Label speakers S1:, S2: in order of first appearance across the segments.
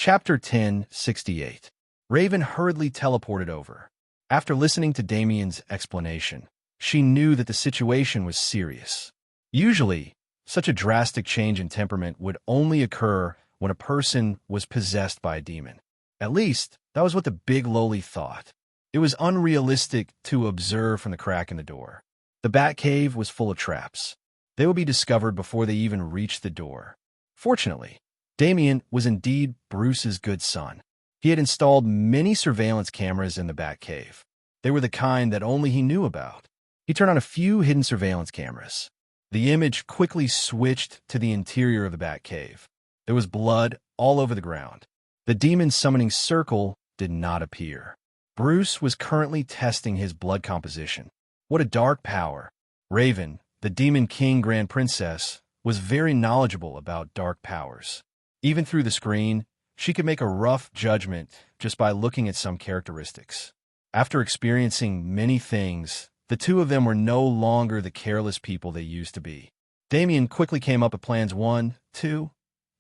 S1: Chapter 1068. Raven hurriedly teleported over. After listening to Damien's explanation, she knew that the situation was serious. Usually, such a drastic change in temperament would only occur when a person was possessed by a demon. At least, that was what the big lowly thought. It was unrealistic to observe from the crack in the door. The Batcave was full of traps. They would be discovered before they even reached the door. Fortunately, Damien was indeed Bruce's good son. He had installed many surveillance cameras in the Batcave. They were the kind that only he knew about. He turned on a few hidden surveillance cameras. The image quickly switched to the interior of the Batcave. There was blood all over the ground. The demon summoning circle did not appear. Bruce was currently testing his blood composition. What a dark power. Raven, the Demon King Grand Princess, was very knowledgeable about dark powers. Even through the screen, she could make a rough judgment just by looking at some characteristics. After experiencing many things, the two of them were no longer the careless people they used to be. Damien quickly came up with plans 1, 2,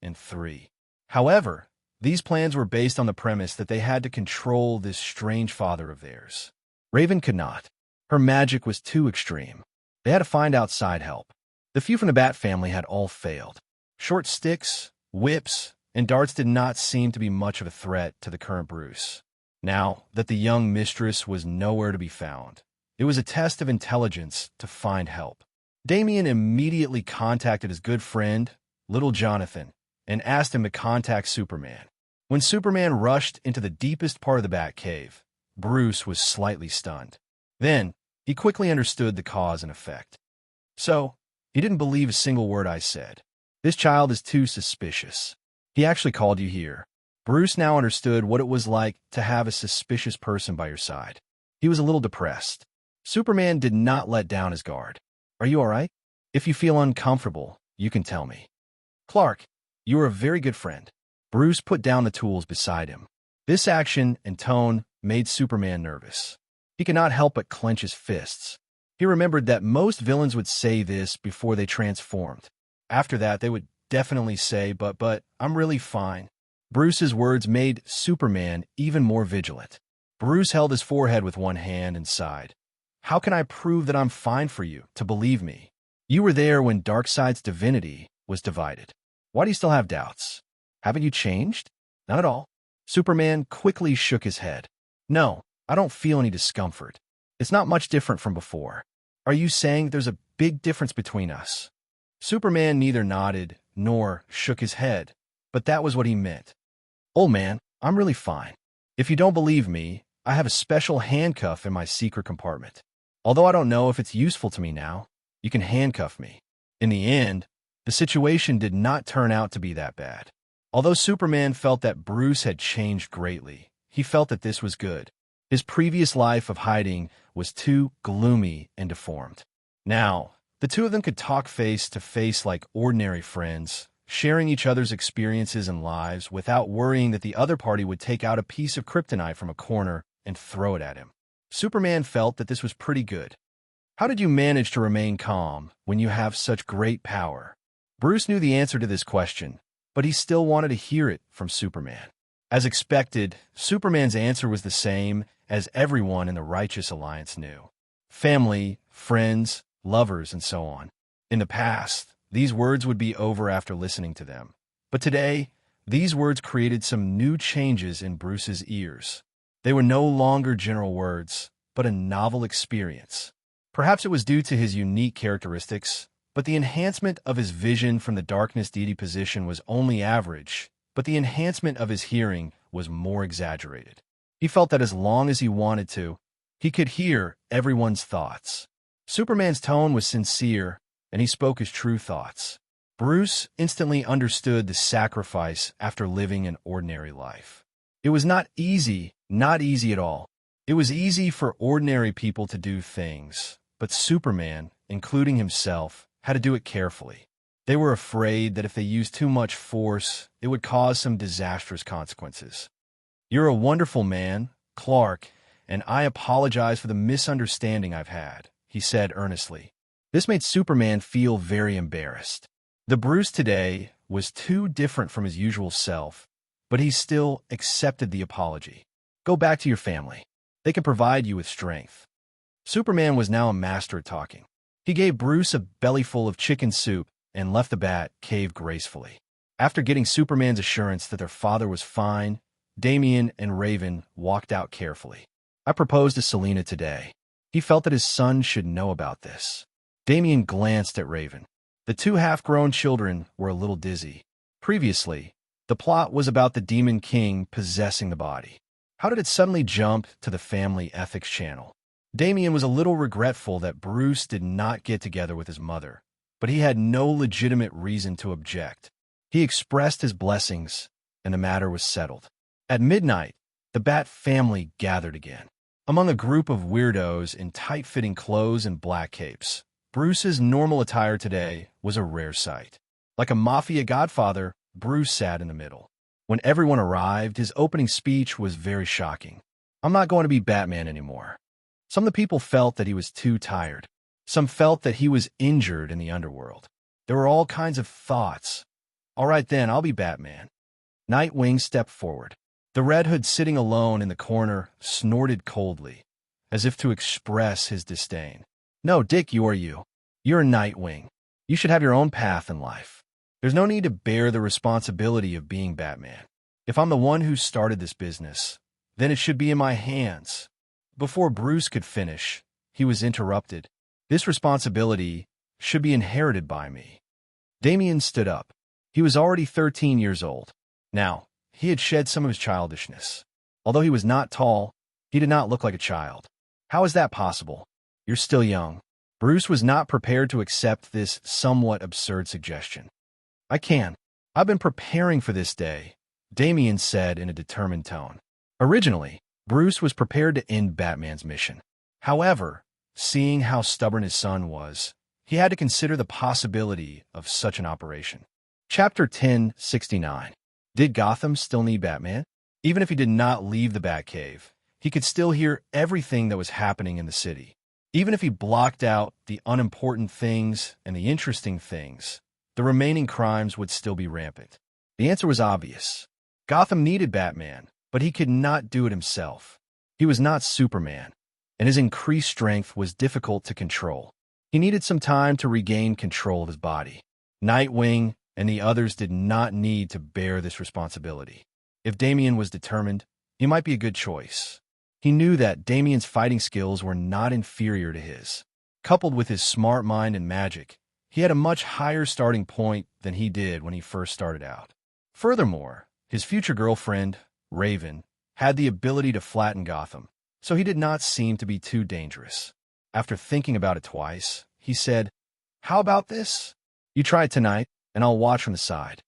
S1: and 3. However, these plans were based on the premise that they had to control this strange father of theirs. Raven could not. Her magic was too extreme. They had to find outside help. The few from the Bat family had all failed. Short sticks, whips, and darts did not seem to be much of a threat to the current Bruce. Now that the young mistress was nowhere to be found, it was a test of intelligence to find help. Damien immediately contacted his good friend, Little Jonathan, and asked him to contact Superman. When Superman rushed into the deepest part of the Batcave, Bruce was slightly stunned. Then, he quickly understood the cause and effect. So, he didn't believe a single word I said. This child is too suspicious. He actually called you here. Bruce now understood what it was like to have a suspicious person by your side. He was a little depressed. Superman did not let down his guard. Are you all right? If you feel uncomfortable, you can tell me. Clark, you are a very good friend. Bruce put down the tools beside him. This action and tone made Superman nervous. He could not help but clench his fists. He remembered that most villains would say this before they transformed. After that, they would definitely say, but I'm really fine. Bruce's words made Superman even more vigilant. Bruce held his forehead with one hand and sighed. How can I prove that I'm fine for you to believe me? You were there when Darkseid's divinity was divided. Why do you still have doubts? Haven't you changed? Not at all. Superman quickly shook his head. No, I don't feel any discomfort. It's not much different from before. Are you saying there's a big difference between us? Superman neither nodded nor shook his head, but that was what he meant. Old man, I'm really fine. If you don't believe me, I have a special handcuff in my secret compartment. Although I don't know if it's useful to me now, you can handcuff me. In the end, the situation did not turn out to be that bad. Although Superman felt that Bruce had changed greatly, he felt that this was good. His previous life of hiding was too gloomy and deformed. Now, the two of them could talk face to face like ordinary friends, sharing each other's experiences and lives without worrying that the other party would take out a piece of kryptonite from a corner and throw it at him. Superman felt that this was pretty good. How did you manage to remain calm when you have such great power? Bruce knew the answer to this question, but he still wanted to hear it from Superman. As expected, Superman's answer was the same as everyone in the Righteous Alliance knew. Family, friends, lovers, and so on. In the past, these words would be over after listening to them. But today, these words created some new changes in Bruce's ears. They were no longer general words, but a novel experience. Perhaps it was due to his unique characteristics, but the enhancement of his vision from the darkness deity position was only average, but the enhancement of his hearing was more exaggerated. He felt that as long as he wanted to, he could hear everyone's thoughts. Superman's tone was sincere, and he spoke his true thoughts. Bruce instantly understood the sacrifice after living an ordinary life. It was not easy at all. It was easy for ordinary people to do things, but Superman, including himself, had to do it carefully. They were afraid that if they used too much force, it would cause some disastrous consequences. You're a wonderful man, Clark, and I apologize for the misunderstanding I've had, he said earnestly. This made Superman feel very embarrassed. The Bruce today was too different from his usual self, but he still accepted the apology. Go back to your family. They can provide you with strength. Superman was now a master at talking. He gave Bruce a bellyful of chicken soup and left the Bat cave gracefully. After getting Superman's assurance that their father was fine, Damian and Raven walked out carefully. I proposed to Selina today. He felt that his son should know about this. Damian glanced at Raven. The two half-grown children were a little dizzy. Previously, the plot was about the Demon King possessing the body. How did it suddenly jump to the family ethics channel? Damian was a little regretful that Bruce did not get together with his mother, but he had no legitimate reason to object. He expressed his blessings, and the matter was settled. At midnight, the Bat family gathered again. Among a group of weirdos in tight-fitting clothes and black capes, Bruce's normal attire today was a rare sight. Like a mafia godfather, Bruce sat in the middle. When everyone arrived, his opening speech was very shocking. I'm not going to be Batman anymore. Some of the people felt that he was too tired. Some felt that he was injured in the underworld. There were all kinds of thoughts. All right then, I'll be Batman. Nightwing stepped forward. The Red Hood sitting alone in the corner snorted coldly, as if to express his disdain. No, Dick, you're you. You're Nightwing. You should have your own path in life. There's no need to bear the responsibility of being Batman. If I'm the one who started this business, then it should be in my hands. Before Bruce could finish, he was interrupted. This responsibility should be inherited by me. Damian stood up. He was already 13 years old. Now, he had shed some of his childishness. Although he was not tall, he did not look like a child. How is that possible? You're still young. Bruce was not prepared to accept this somewhat absurd suggestion. I can. I've been preparing for this day, Damian said in a determined tone. Originally, Bruce was prepared to end Batman's mission. However, seeing how stubborn his son was, he had to consider the possibility of such an operation. Chapter 1069. Did Gotham still need Batman? Even if he did not leave the Batcave, he could still hear everything that was happening in the city. Even if he blocked out the unimportant things and the interesting things, the remaining crimes would still be rampant. The answer was obvious. Gotham needed Batman, but he could not do it himself. He was not Superman, and his increased strength was difficult to control. He needed some time to regain control of his body. Nightwing and the others did not need to bear this responsibility. If Damian was determined, he might be a good choice. He knew that Damian's fighting skills were not inferior to his. Coupled with his smart mind and magic, he had a much higher starting point than he did when he first started out. Furthermore, his future girlfriend, Raven, had the ability to flatten Gotham, so he did not seem to be too dangerous. After thinking about it twice, he said, "How about this? You try it tonight, and I'll watch from the side."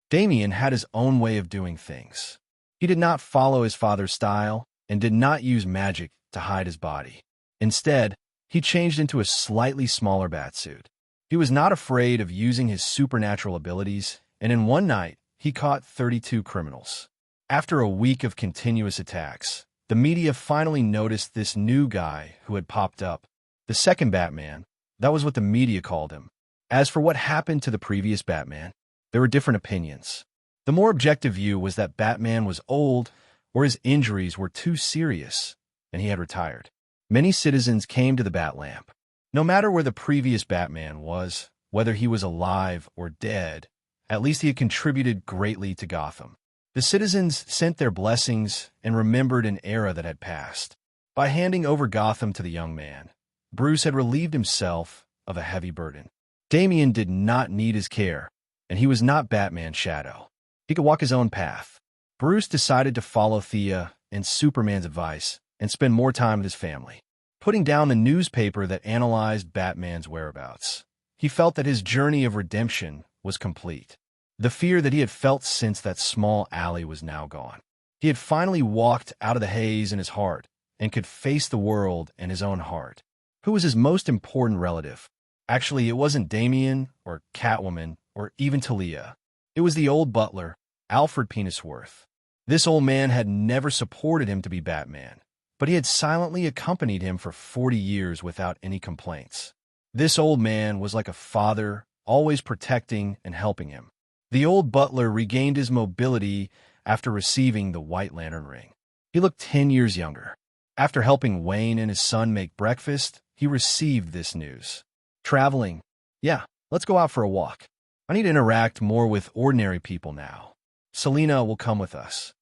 S1: Damian had his own way of doing things. He did not follow his father's style and did not use magic to hide his body. Instead, he changed into a slightly smaller batsuit. He was not afraid of using his supernatural abilities, and in one night, he caught 32 criminals. After a week of continuous attacks, the media finally noticed this new guy who had popped up. The second Batman, that was what the media called him. As for what happened to the previous Batman, there were different opinions. The more objective view was that Batman was old, or his injuries were too serious, and he had retired. Many citizens came to the Bat Lamp. No matter where the previous Batman was, whether he was alive or dead, at least he had contributed greatly to Gotham. The citizens sent their blessings and remembered an era that had passed. By handing over Gotham to the young man, Bruce had relieved himself of a heavy burden. Damian did not need his care, and he was not Batman's shadow. He could walk his own path. Bruce decided to follow Thea and Superman's advice and spend more time with his family. Putting down the newspaper that analyzed Batman's whereabouts, he felt that his journey of redemption was complete. The fear that he had felt since that small alley was now gone. He had finally walked out of the haze in his heart and could face the world and his own heart. Who was his most important relative? Actually, it wasn't Damian or Catwoman or even Talia. It was the old butler, Alfred Pennyworth. This old man had never supported him to be Batman, but he had silently accompanied him for 40 years without any complaints. This old man was like a father, always protecting and helping him. The old butler regained his mobility after receiving the White Lantern ring. He looked 10 years younger. After helping Wayne and his son make breakfast, he received this news. Traveling? Yeah, let's go out for a walk. I need to interact more with ordinary people now. Selena will come with us.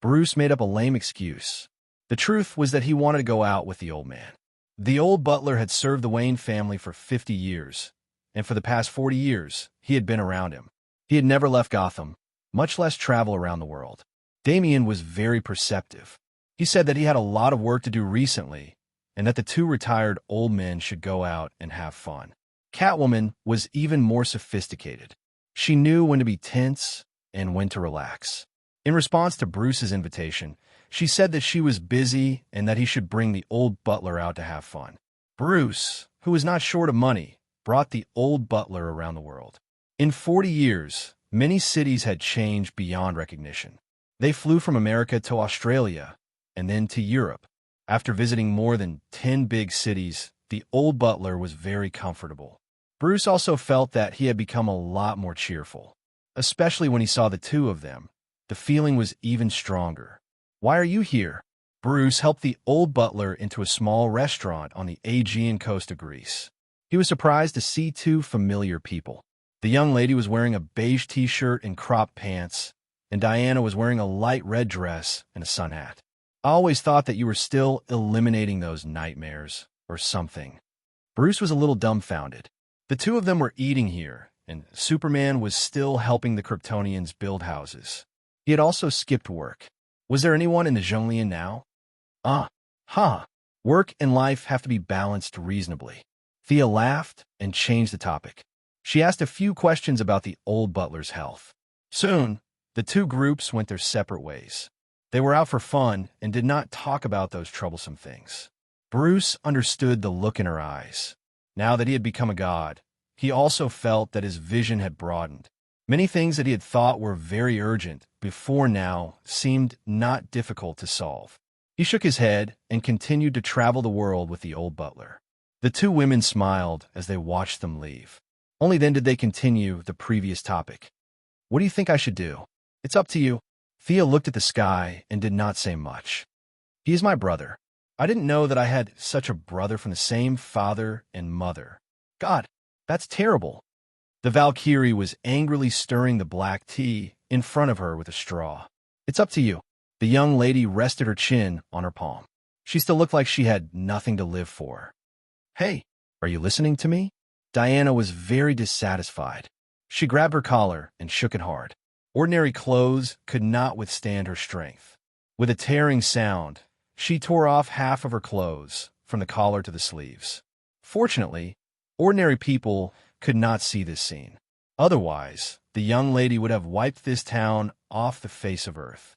S1: Bruce made up a lame excuse. The truth was that he wanted to go out with the old man. The old butler had served the Wayne family for 50 years, and for the past 40 years, he had been around him. He had never left Gotham, much less travel around the world. Damien was very perceptive. He said that he had a lot of work to do recently, and that the two retired old men should go out and have fun. Catwoman was even more sophisticated. She knew when to be tense and when to relax. In response to Bruce's invitation, she said that she was busy and that he should bring the old butler out to have fun. Bruce, who was not short of money, brought the old butler around the world. In 40 years, many cities had changed beyond recognition. They flew from America to Australia and then to Europe. After visiting more than 10 big cities, the old butler was very comfortable. Bruce also felt that he had become a lot more cheerful. Especially when he saw the two of them, the feeling was even stronger. Why are you here? Bruce helped the old butler into a small restaurant on the Aegean coast of Greece. He was surprised to see two familiar people. The young lady was wearing a beige t-shirt and cropped pants, and Diana was wearing a light red dress and a sun hat. I always thought that you were still eliminating those nightmares, or something. Bruce was a little dumbfounded. The two of them were eating here, and Superman was still helping the Kryptonians build houses. He had also skipped work. Was there anyone in the Zhonglian now? Work and life have to be balanced reasonably. Thea laughed and changed the topic. She asked a few questions about the old butler's health. Soon, the two groups went their separate ways. They were out for fun and did not talk about those troublesome things. Bruce understood the look in her eyes. Now that he had become a god, he also felt that his vision had broadened. Many things that he had thought were very urgent before now seemed not difficult to solve. He shook his head and continued to travel the world with the old butler. The two women smiled as they watched them leave. Only then did they continue the previous topic. What do you think I should do? It's up to you. Thea looked at the sky and did not say much. He is my brother. I didn't know that I had such a brother from the same father and mother. God, that's terrible. The Valkyrie was angrily stirring the black tea in front of her with a straw. It's up to you. The young lady rested her chin on her palm. She still looked like she had nothing to live for. Hey, are you listening to me? Diana was very dissatisfied. She grabbed her collar and shook it hard. Ordinary clothes could not withstand her strength. With a tearing sound, she tore off half of her clothes, from the collar to the sleeves. Fortunately, ordinary people could not see this scene. Otherwise, the young lady would have wiped this town off the face of Earth.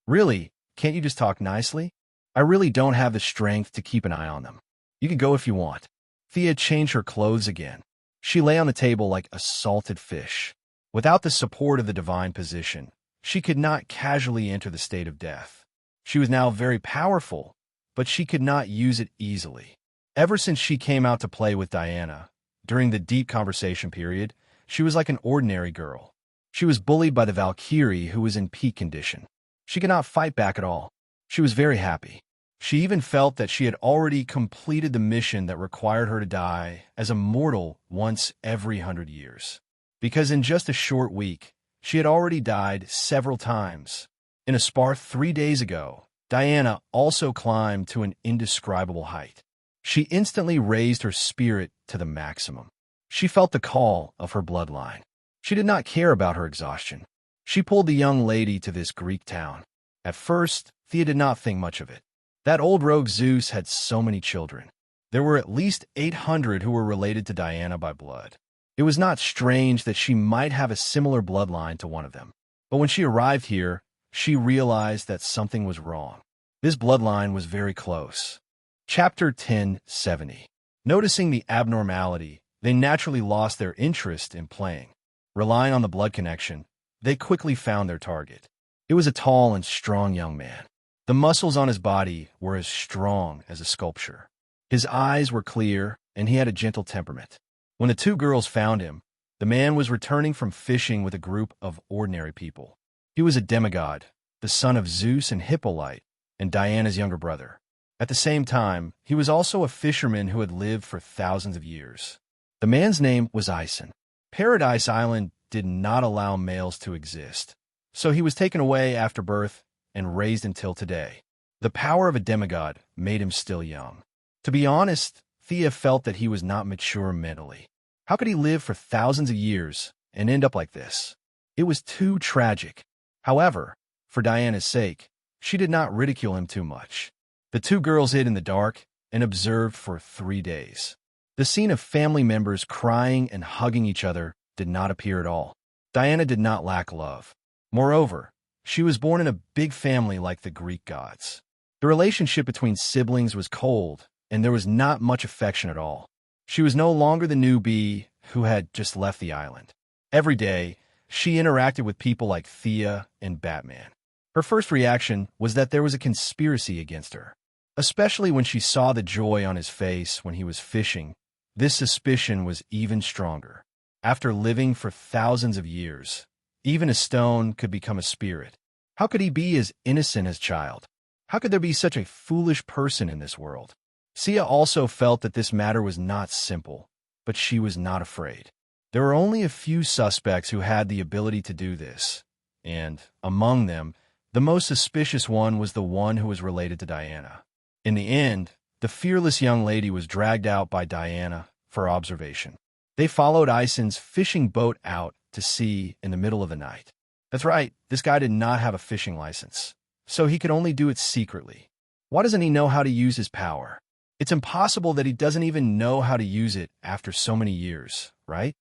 S1: Really, can't you just talk nicely? I really don't have the strength to keep an eye on them. You can go if you want. Thea changed her clothes again. She lay on the table like a salted fish. Without the support of the divine position, she could not casually enter the state of death. She was now very powerful, but she could not use it easily. Ever since she came out to play with Diana, during the deep conversation period, she was like an ordinary girl. She was bullied by the Valkyrie, who was in peak condition. She could not fight back at all. She was very happy. She even felt that she had already completed the mission that required her to die as a mortal once every 100 years. Because in just a short week, she had already died several times. In a spar 3 days ago, Diana also climbed to an indescribable height. She instantly raised her spirit to the maximum. She felt the call of her bloodline. She did not care about her exhaustion. She pulled the young lady to this Greek town. At first, Thea did not think much of it. That old rogue Zeus had so many children. There were at least 800 who were related to Diana by blood. It was not strange that she might have a similar bloodline to one of them. But when she arrived here, she realized that something was wrong. This bloodline was very close. Chapter 1070. Noticing the abnormality, they naturally lost their interest in playing. Relying on the blood connection, they quickly found their target. It was a tall and strong young man. The muscles on his body were as strong as a sculpture. His eyes were clear, and he had a gentle temperament. When the two girls found him, the man was returning from fishing with a group of ordinary people. He was a demigod, the son of Zeus and Hippolyte, and Diana's younger brother. At the same time, he was also a fisherman who had lived for thousands of years. The man's name was Ison. Paradise Island did not allow males to exist, so he was taken away after birth and raised until today. The power of a demigod made him still young. To be honest, Thea felt that he was not mature mentally. How could he live for thousands of years and end up like this? It was too tragic. However, for Diana's sake, she did not ridicule him too much. The two girls hid in the dark and observed for 3 days. The scene of family members crying and hugging each other did not appear at all. Diana did not lack love. Moreover, she was born in a big family like the Greek gods. The relationship between siblings was cold, and there was not much affection at all. She was no longer the newbie who had just left the island. Every day, she interacted with people like Thea and Batman. Her first reaction was that there was a conspiracy against her. Especially when she saw the joy on his face when he was fishing, this suspicion was even stronger. After living for thousands of years, even a stone could become a spirit. How could he be as innocent as a child? How could there be such a foolish person in this world? Sia also felt that this matter was not simple, but she was not afraid. There were only a few suspects who had the ability to do this, and, among them, the most suspicious one was the one who was related to Diana. In the end, the fearless young lady was dragged out by Diana for observation. They followed Ison's fishing boat out to sea in the middle of the night. That's right, this guy did not have a fishing license, so he could only do it secretly. Why doesn't he know how to use his power? It's impossible that he doesn't even know how to use it after so many years, right?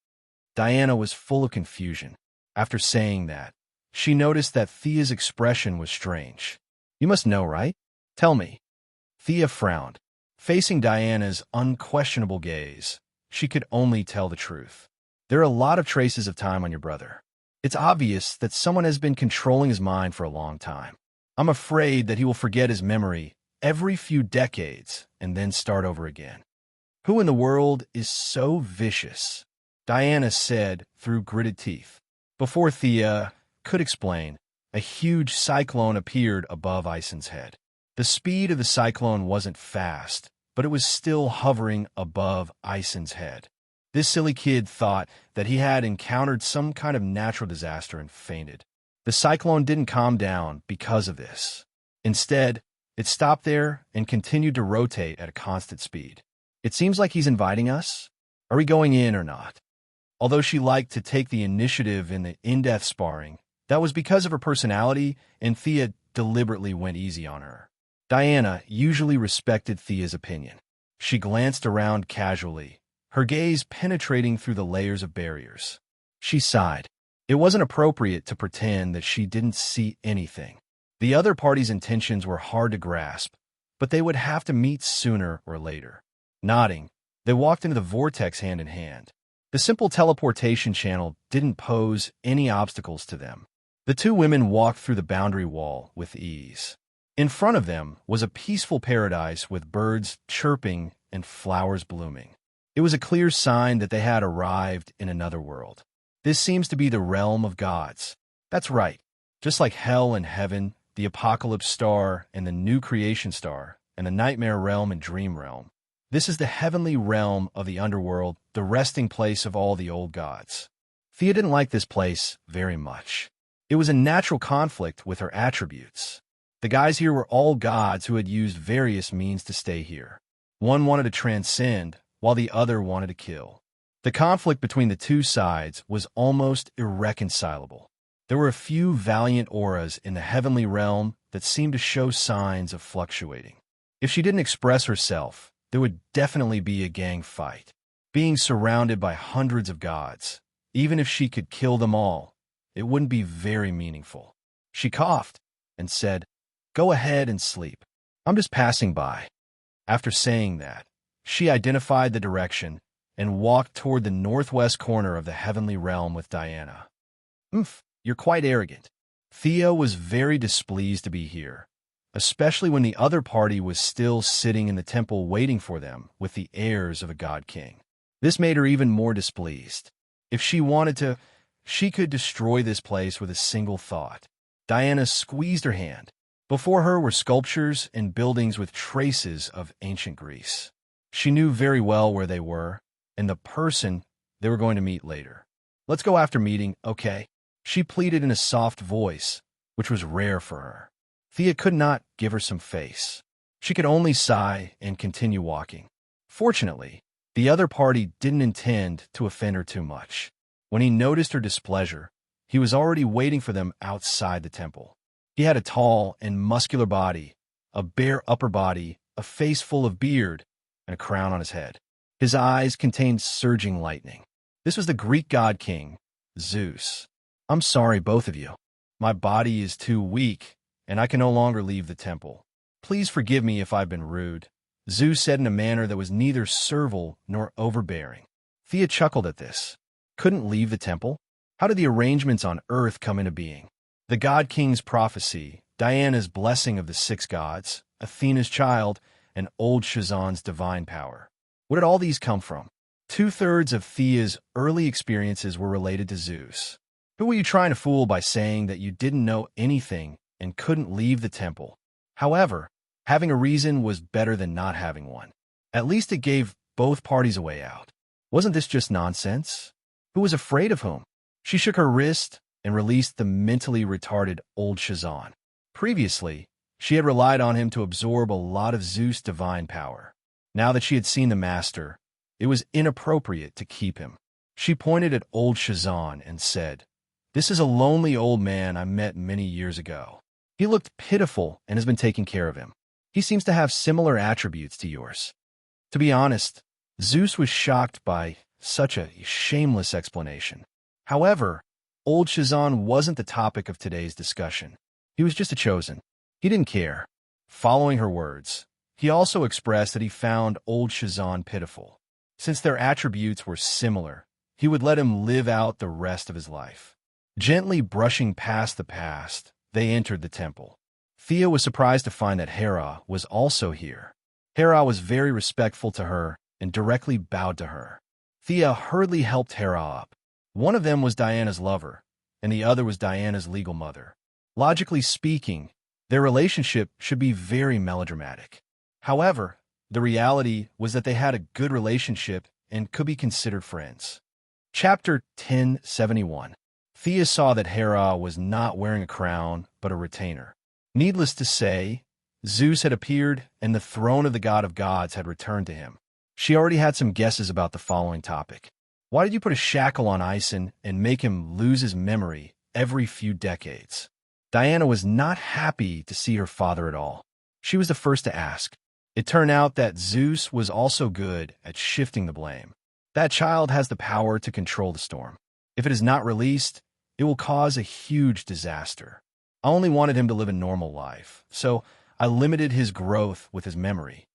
S1: Diana was full of confusion. After saying that, she noticed that Thea's expression was strange. You must know, right? Tell me. Thea frowned. Facing Diana's unquestionable gaze, she could only tell the truth. There are a lot of traces of time on your brother. It's obvious that someone has been controlling his mind for a long time. I'm afraid that he will forget his memory every few decades and then start over again. Who in the world is so vicious? Diana said through gritted teeth. Before Thea could explain, a huge cyclone appeared above Ison's head. The speed of the cyclone wasn't fast, but it was still hovering above Ison's head. This silly kid thought that he had encountered some kind of natural disaster and fainted. The cyclone didn't calm down because of this. Instead, it stopped there and continued to rotate at a constant speed. It seems like he's inviting us. Are we going in or not? Although she liked to take the initiative in the in-depth sparring, that was because of her personality, and Thea deliberately went easy on her. Diana usually respected Thea's opinion. She glanced around casually, her gaze penetrating through the layers of barriers. She sighed. It wasn't appropriate to pretend that she didn't see anything. The other party's intentions were hard to grasp, but they would have to meet sooner or later. Nodding, they walked into the vortex hand in hand. The simple teleportation channel didn't pose any obstacles to them. The two women walked through the boundary wall with ease. In front of them was a peaceful paradise with birds chirping and flowers blooming. It was a clear sign that they had arrived in another world. This seems to be the realm of gods. That's right. Just like hell and heaven, the apocalypse star and the new creation star, and the nightmare realm and dream realm. This is the heavenly realm of the underworld, the resting place of all the old gods. Thea didn't like this place very much. It was a natural conflict with her attributes. The guys here were all gods who had used various means to stay here. One wanted to transcend, while the other wanted to kill. The conflict between the two sides was almost irreconcilable. There were a few valiant auras in the heavenly realm that seemed to show signs of fluctuating. If she didn't express herself, there would definitely be a gang fight. Being surrounded by hundreds of gods, even if she could kill them all, it wouldn't be very meaningful. She coughed and said, "Go ahead and sleep. I'm just passing by." After saying that, she identified the direction and walked toward the northwest corner of the heavenly realm with Diana. You're quite arrogant." Thea was very displeased to be here, especially when the other party was still sitting in the temple waiting for them with the airs of a god king. This made her even more displeased. If she wanted to, she could destroy this place with a single thought. Diana squeezed her hand. Before her were sculptures and buildings with traces of ancient Greece. She knew very well where they were, and the person they were going to meet later. "Let's go after meeting, okay?" She pleaded in a soft voice, which was rare for her. Thea could not give her some face. She could only sigh and continue walking. Fortunately, the other party didn't intend to offend her too much. When he noticed her displeasure, he was already waiting for them outside the temple. He had a tall and muscular body, a bare upper body, a face full of beard, and a crown on his head. His eyes contained surging lightning. This was the Greek god king, Zeus. "I'm sorry, both of you. My body is too weak, and I can no longer leave the temple. Please forgive me if I've been rude," Zeus said in a manner that was neither servile nor overbearing. Thea chuckled at this. Couldn't leave the temple? How did the arrangements on earth come into being? The god king's prophecy, Diana's blessing of the six gods, Athena's child, and old Shazan's divine power. Where did all these come from? 2/3 of Thea's early experiences were related to Zeus. Who were you trying to fool by saying that you didn't know anything and couldn't leave the temple? However, having a reason was better than not having one. At least it gave both parties a way out. Wasn't this just nonsense? Who was afraid of whom? She shook her wrist and released the mentally retarded old Shazan. Previously, she had relied on him to absorb a lot of Zeus' divine power. Now that she had seen the master, it was inappropriate to keep him. She pointed at old Shazan and said, "This is a lonely old man I met many years ago. He looked pitiful and has been taking care of him. He seems to have similar attributes to yours." To be honest, Zeus was shocked by such a shameless explanation. However, old Shazan wasn't the topic of today's discussion. He was just a chosen. He didn't care. Following her words, he also expressed that he found old Shazan pitiful. Since their attributes were similar, he would let him live out the rest of his life. Gently brushing past the past, they entered the temple. Thea was surprised to find that Hera was also here. Hera was very respectful to her and directly bowed to her. Thea hurriedly helped Hera up. One of them was Diana's lover, and the other was Diana's legal mother. Logically speaking, their relationship should be very melodramatic. However, the reality was that they had a good relationship and could be considered friends. Chapter 1071. Thea saw that Hera was not wearing a crown, but a retainer. Needless to say, Zeus had appeared, and the throne of the god of gods had returned to him. She already had some guesses about the following topic. Why did you put a shackle on Ison and make him lose his memory every few decades? Diana was not happy to see her father at all. She was the first to ask. It turned out that Zeus was also good at shifting the blame. That child has the power to control the storm. If it is not released, it will cause a huge disaster. I only wanted him to live a normal life, so I limited his growth with his memory.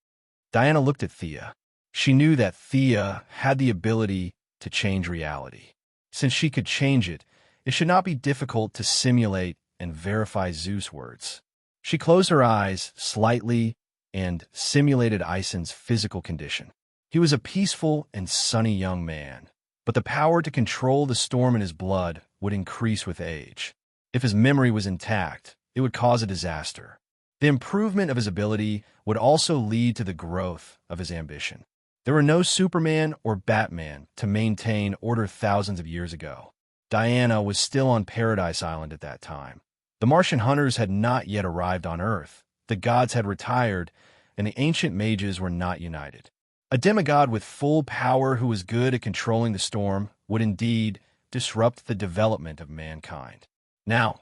S1: Diana looked at Thea. She knew that Thea had the ability to change reality. Since she could change it, it should not be difficult to simulate and verify Zeus' words. She closed her eyes slightly and simulated Ison's physical condition. He was a peaceful and sunny young man, but the power to control the storm in his blood would increase with age. If his memory was intact, it would cause a disaster. The improvement of his ability would also lead to the growth of his ambition. There were no Superman or Batman to maintain order thousands of years ago. Diana was still on Paradise Island at that time. The Martian hunters had not yet arrived on Earth. The gods had retired, and the ancient mages were not united. A demigod with full power who was good at controlling the storm would indeed disrupt the development of mankind. Now,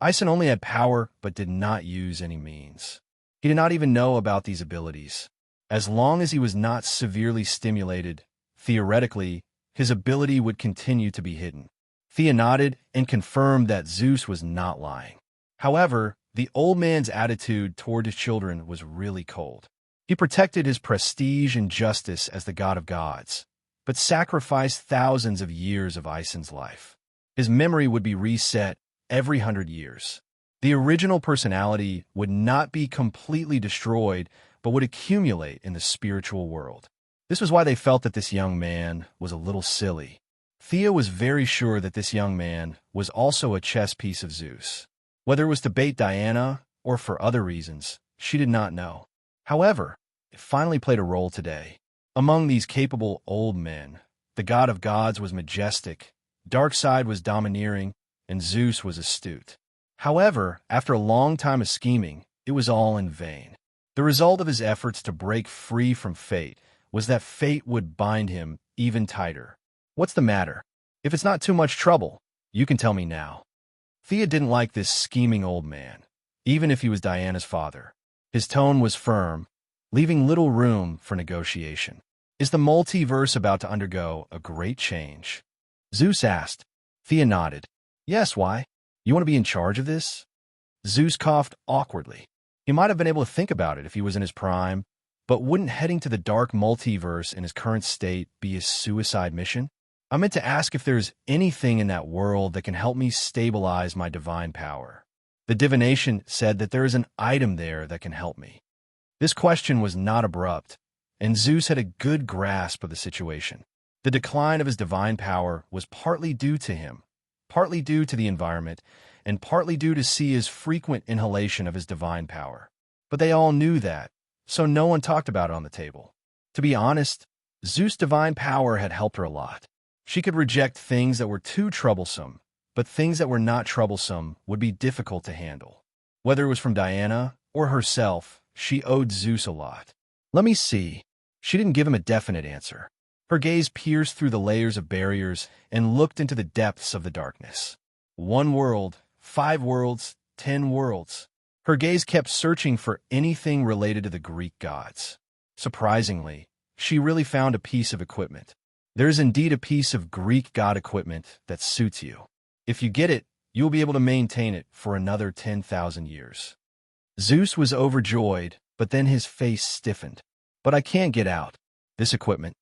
S1: Ison only had power but did not use any means. He did not even know about these abilities. As long as he was not severely stimulated, theoretically, his ability would continue to be hidden. Thea nodded and confirmed that Zeus was not lying. However, the old man's attitude toward his children was really cold. He protected his prestige and justice as the god of gods, but sacrificed thousands of years of Ison's life. His memory would be reset every 100 years. The original personality would not be completely destroyed, but would accumulate in the spiritual world. This was why they felt that this young man was a little silly. Thea was very sure that this young man was also a chess piece of Zeus. Whether it was to bait Diana or for other reasons, she did not know. However, it finally played a role today. Among these capable old men, the god of gods was majestic, Darkseid was domineering, and Zeus was astute. However, after a long time of scheming, it was all in vain. The result of his efforts to break free from fate was that fate would bind him even tighter. What's the matter? If it's not too much trouble, you can tell me now. Thea didn't like this scheming old man, even if he was Diana's father. His tone was firm, leaving little room for negotiation. Is the multiverse about to undergo a great change? Zeus asked. Thea nodded. Yes, why? You want to be in charge of this? Zeus coughed awkwardly. He might have been able to think about it if he was in his prime, but wouldn't heading to the dark multiverse in his current state be a suicide mission? I meant to ask if there's anything in that world that can help me stabilize my divine power. The divination said that there is an item there that can help me. This question was not abrupt, and Zeus had a good grasp of the situation. The decline of his divine power was partly due to him, partly due to the environment, and partly due to Sia's frequent inhalation of his divine power. But they all knew that, so no one talked about it on the table. To be honest, Zeus' divine power had helped her a lot. She could reject things that were too troublesome, but things that were not troublesome would be difficult to handle. Whether it was from Diana or herself, she owed Zeus a lot. Let me see. She didn't give him a definite answer. Her gaze pierced through the layers of barriers and looked into the depths of the darkness. 1 world, 5 worlds, 10 worlds. Her gaze kept searching for anything related to the Greek gods. Surprisingly, she really found a piece of equipment. There is indeed a piece of Greek god equipment that suits you. If you get it, you will be able to maintain it for another 10,000 years. Zeus was overjoyed, but then his face stiffened. But I can't get out. This equipment.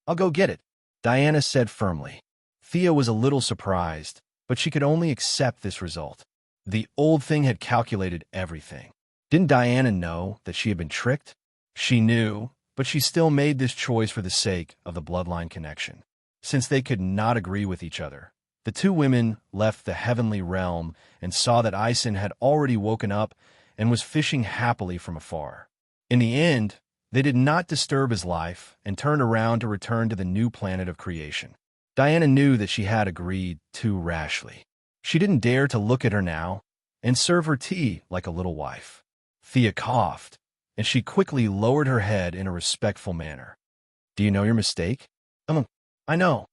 S1: I'll go get it, Diana said firmly. Thea was a little surprised, but she could only accept this result. The old thing had calculated everything. Didn't Diana know that she had been tricked? She knew, but she still made this choice for the sake of the bloodline connection. Since they could not agree with each other, the two women left the heavenly realm and saw that Ison had already woken up and was fishing happily from afar. In the end, they did not disturb his life and turned around to return to the new planet of creation. Diana knew that she had agreed too rashly. She didn't dare to look at her now and serve her tea like a little wife. Thea coughed, and she quickly lowered her head in a respectful manner. Do you know your mistake? I know.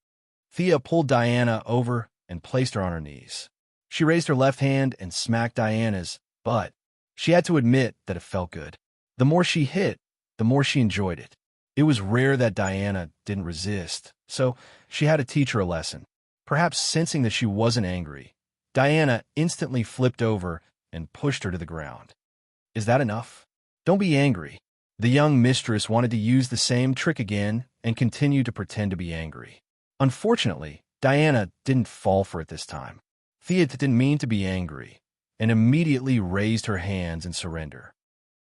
S1: Thea pulled Diana over and placed her on her knees. She raised her left hand and smacked Diana's, but she had to admit that it felt good. The more she hit, the more she enjoyed it. It was rare that Diana didn't resist, so she had to teach her a lesson. Perhaps sensing that she wasn't angry, Diana instantly flipped over and pushed her to the ground. Is that enough? Don't be angry. The young mistress wanted to use the same trick again and continued to pretend to be angry. Unfortunately, Diana didn't fall for it this time. Thea didn't mean to be angry and immediately raised her hands in surrender.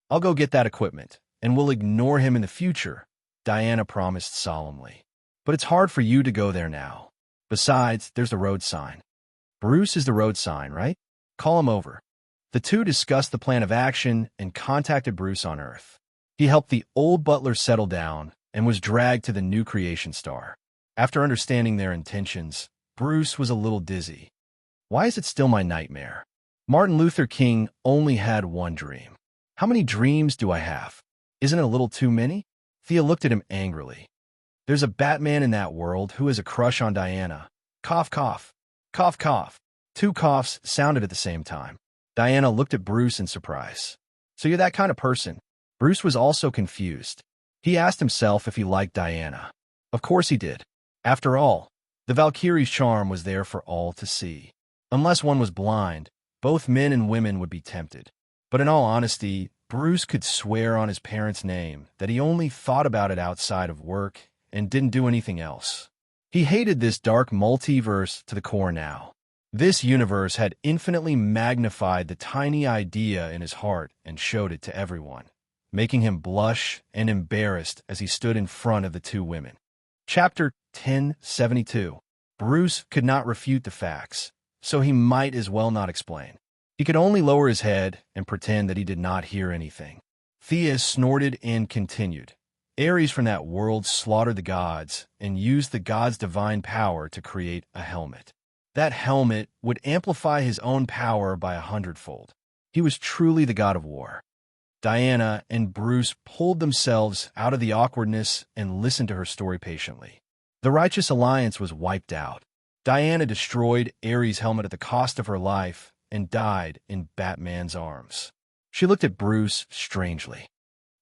S1: I'll go get that equipment, and we'll ignore him in the future, Diana promised solemnly. But it's hard for you to go there now. Besides, there's the road sign. Bruce is the road sign, right? Call him over. The two discussed the plan of action and contacted Bruce on Earth. He helped the old butler settle down and was dragged to the new creation star. After understanding their intentions, Bruce was a little dizzy. Why is it still my nightmare? Martin Luther King only had one dream. How many dreams do I have? Isn't it a little too many? Thea looked at him angrily. There's a Batman in that world who has a crush on Diana. Cough, cough. Cough, cough. 2 coughs sounded at the same time. Diana looked at Bruce in surprise. So you're that kind of person? Bruce was also confused. He asked himself if he liked Diana. Of course he did. After all, the Valkyrie's charm was there for all to see. Unless one was blind, both men and women would be tempted. But in all honesty, Bruce could swear on his parents' name that he only thought about it outside of work and didn't do anything else. He hated this dark multiverse to the core now. This universe had infinitely magnified the tiny idea in his heart and showed it to everyone, making him blush and embarrassed as he stood in front of the two women. Chapter 1072. Bruce could not refute the facts, so he might as well not explain. He could only lower his head and pretend that he did not hear anything. Thea snorted and continued. Ares from that world slaughtered the gods and used the gods' divine power to create a helmet. That helmet would amplify his own power by 100-fold. He was truly the god of war. Diana and Bruce pulled themselves out of the awkwardness and listened to her story patiently. The righteous alliance was wiped out. Diana destroyed Ares' helmet at the cost of her life and died in Batman's arms. She looked at Bruce strangely.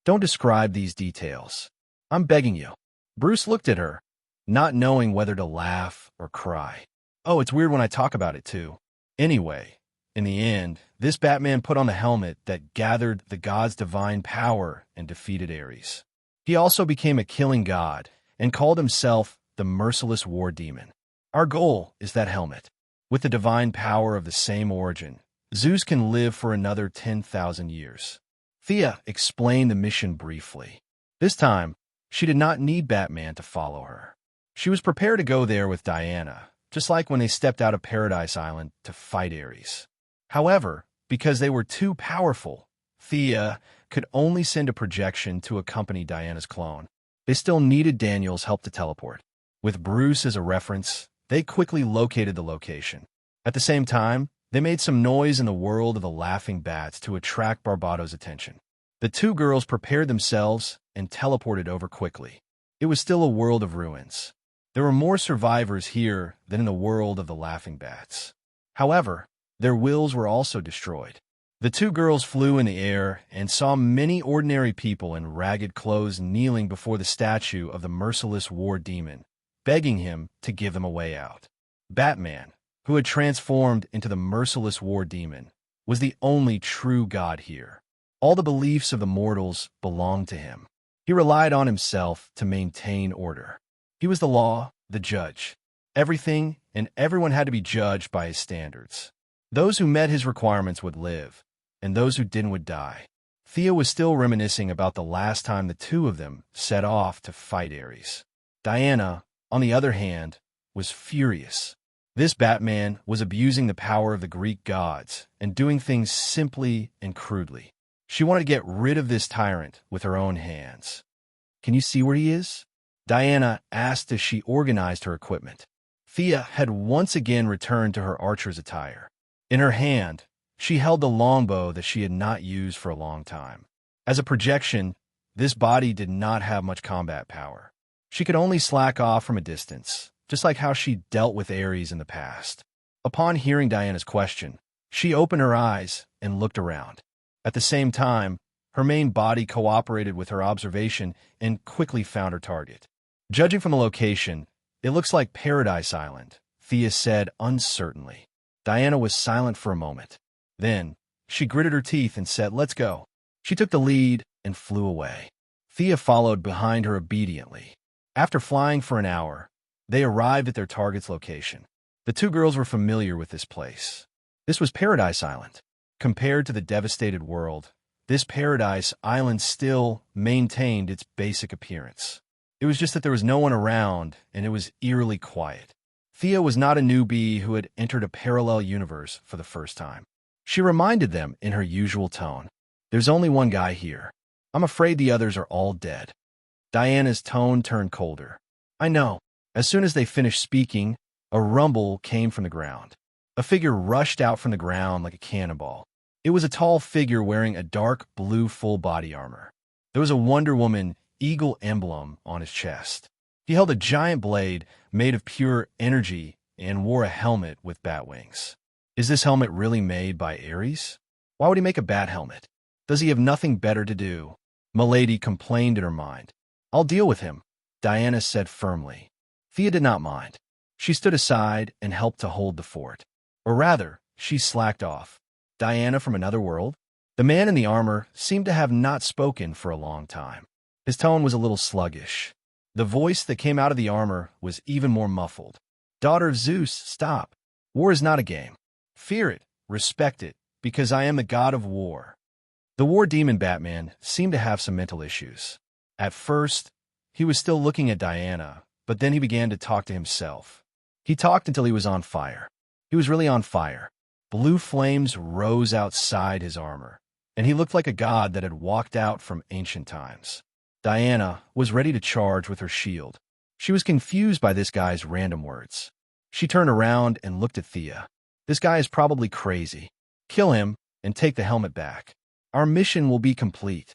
S1: Don't describe these details. I'm begging you. Bruce looked at her, not knowing whether to laugh or cry. Oh, it's weird when I talk about it too. Anyway, in the end, this Batman put on the helmet that gathered the god's divine power and defeated Ares. He also became a killing god and called himself the merciless war demon. Our goal is that helmet. With the divine power of the same origin, Zeus can live for another 10,000 years. Thea explained the mission briefly. This time, she did not need Batman to follow her. She was prepared to go there with Diana, just like when they stepped out of Paradise Island to fight Ares. However, because they were too powerful, Thea could only send a projection to accompany Diana's clone. They still needed Daniel's help to teleport. With Bruce as a reference, they quickly located the location. At the same time, they made some noise in the world of the laughing bats to attract Barbato's attention. The two girls prepared themselves and teleported over quickly. It was still a world of ruins. There were more survivors here than in the world of the laughing bats. However, their wills were also destroyed. The two girls flew in the air and saw many ordinary people in ragged clothes kneeling before the statue of the merciless war demon, begging him to give them a way out. Batman, who had transformed into the merciless war demon, was the only true god here. All the beliefs of the mortals belonged to him. He relied on himself to maintain order. He was the law, the judge. Everything and everyone had to be judged by his standards. Those who met his requirements would live, and those who didn't would die. Thea was still reminiscing about the last time the two of them set off to fight Ares. Diana, on the other hand, was furious. This Batman was abusing the power of the Greek gods and doing things simply and crudely. She wanted to get rid of this tyrant with her own hands. Can you see where he is? Diana asked as she organized her equipment. Thea had once again returned to her archer's attire. In her hand, she held the longbow that she had not used for a long time. As a projection, this body did not have much combat power. She could only slack off from a distance, just like how she dealt with Ares in the past. Upon hearing Diana's question, she opened her eyes and looked around. At the same time, her main body cooperated with her observation and quickly found her target. Judging from the location, it looks like Paradise Island, Thea said uncertainly. Diana was silent for a moment. Then, she gritted her teeth and said, "Let's go." She took the lead and flew away. Thea followed behind her obediently. After flying for an hour, they arrived at their target's location. The two girls were familiar with this place. This was Paradise Island. Compared to the devastated world, this Paradise Island still maintained its basic appearance. It was just that there was no one around, and it was eerily quiet. Thea was not a newbie who had entered a parallel universe for the first time. She reminded them in her usual tone, "There's only one guy here. I'm afraid the others are all dead." Diana's tone turned colder. "I know." As soon as they finished speaking, a rumble came from the ground. A figure rushed out from the ground like a cannonball. It was a tall figure wearing a dark blue full-body armor. There was a Wonder Woman eagle emblem on his chest. He held a giant blade made of pure energy and wore a helmet with bat wings. Is this helmet really made by Ares? Why would he make a bat helmet? Does he have nothing better to do? Milady complained in her mind. "I'll deal with him," Diana said firmly. Thea did not mind. She stood aside and helped to hold the fort. Or rather, she slacked off. Diana from another world? The man in the armor seemed to have not spoken for a long time. His tone was a little sluggish. The voice that came out of the armor was even more muffled. "Daughter of Zeus, stop. War is not a game. Fear it, respect it, because I am the god of war." The war demon Batman seemed to have some mental issues. At first, he was still looking at Diana, but then he began to talk to himself. He talked until he was on fire. He was really on fire. Blue flames rose outside his armor, and he looked like a god that had walked out from ancient times. Diana was ready to charge with her shield. She was confused by this guy's random words. She turned around and looked at Thea. This guy is probably crazy. Kill him and take the helmet back. Our mission will be complete.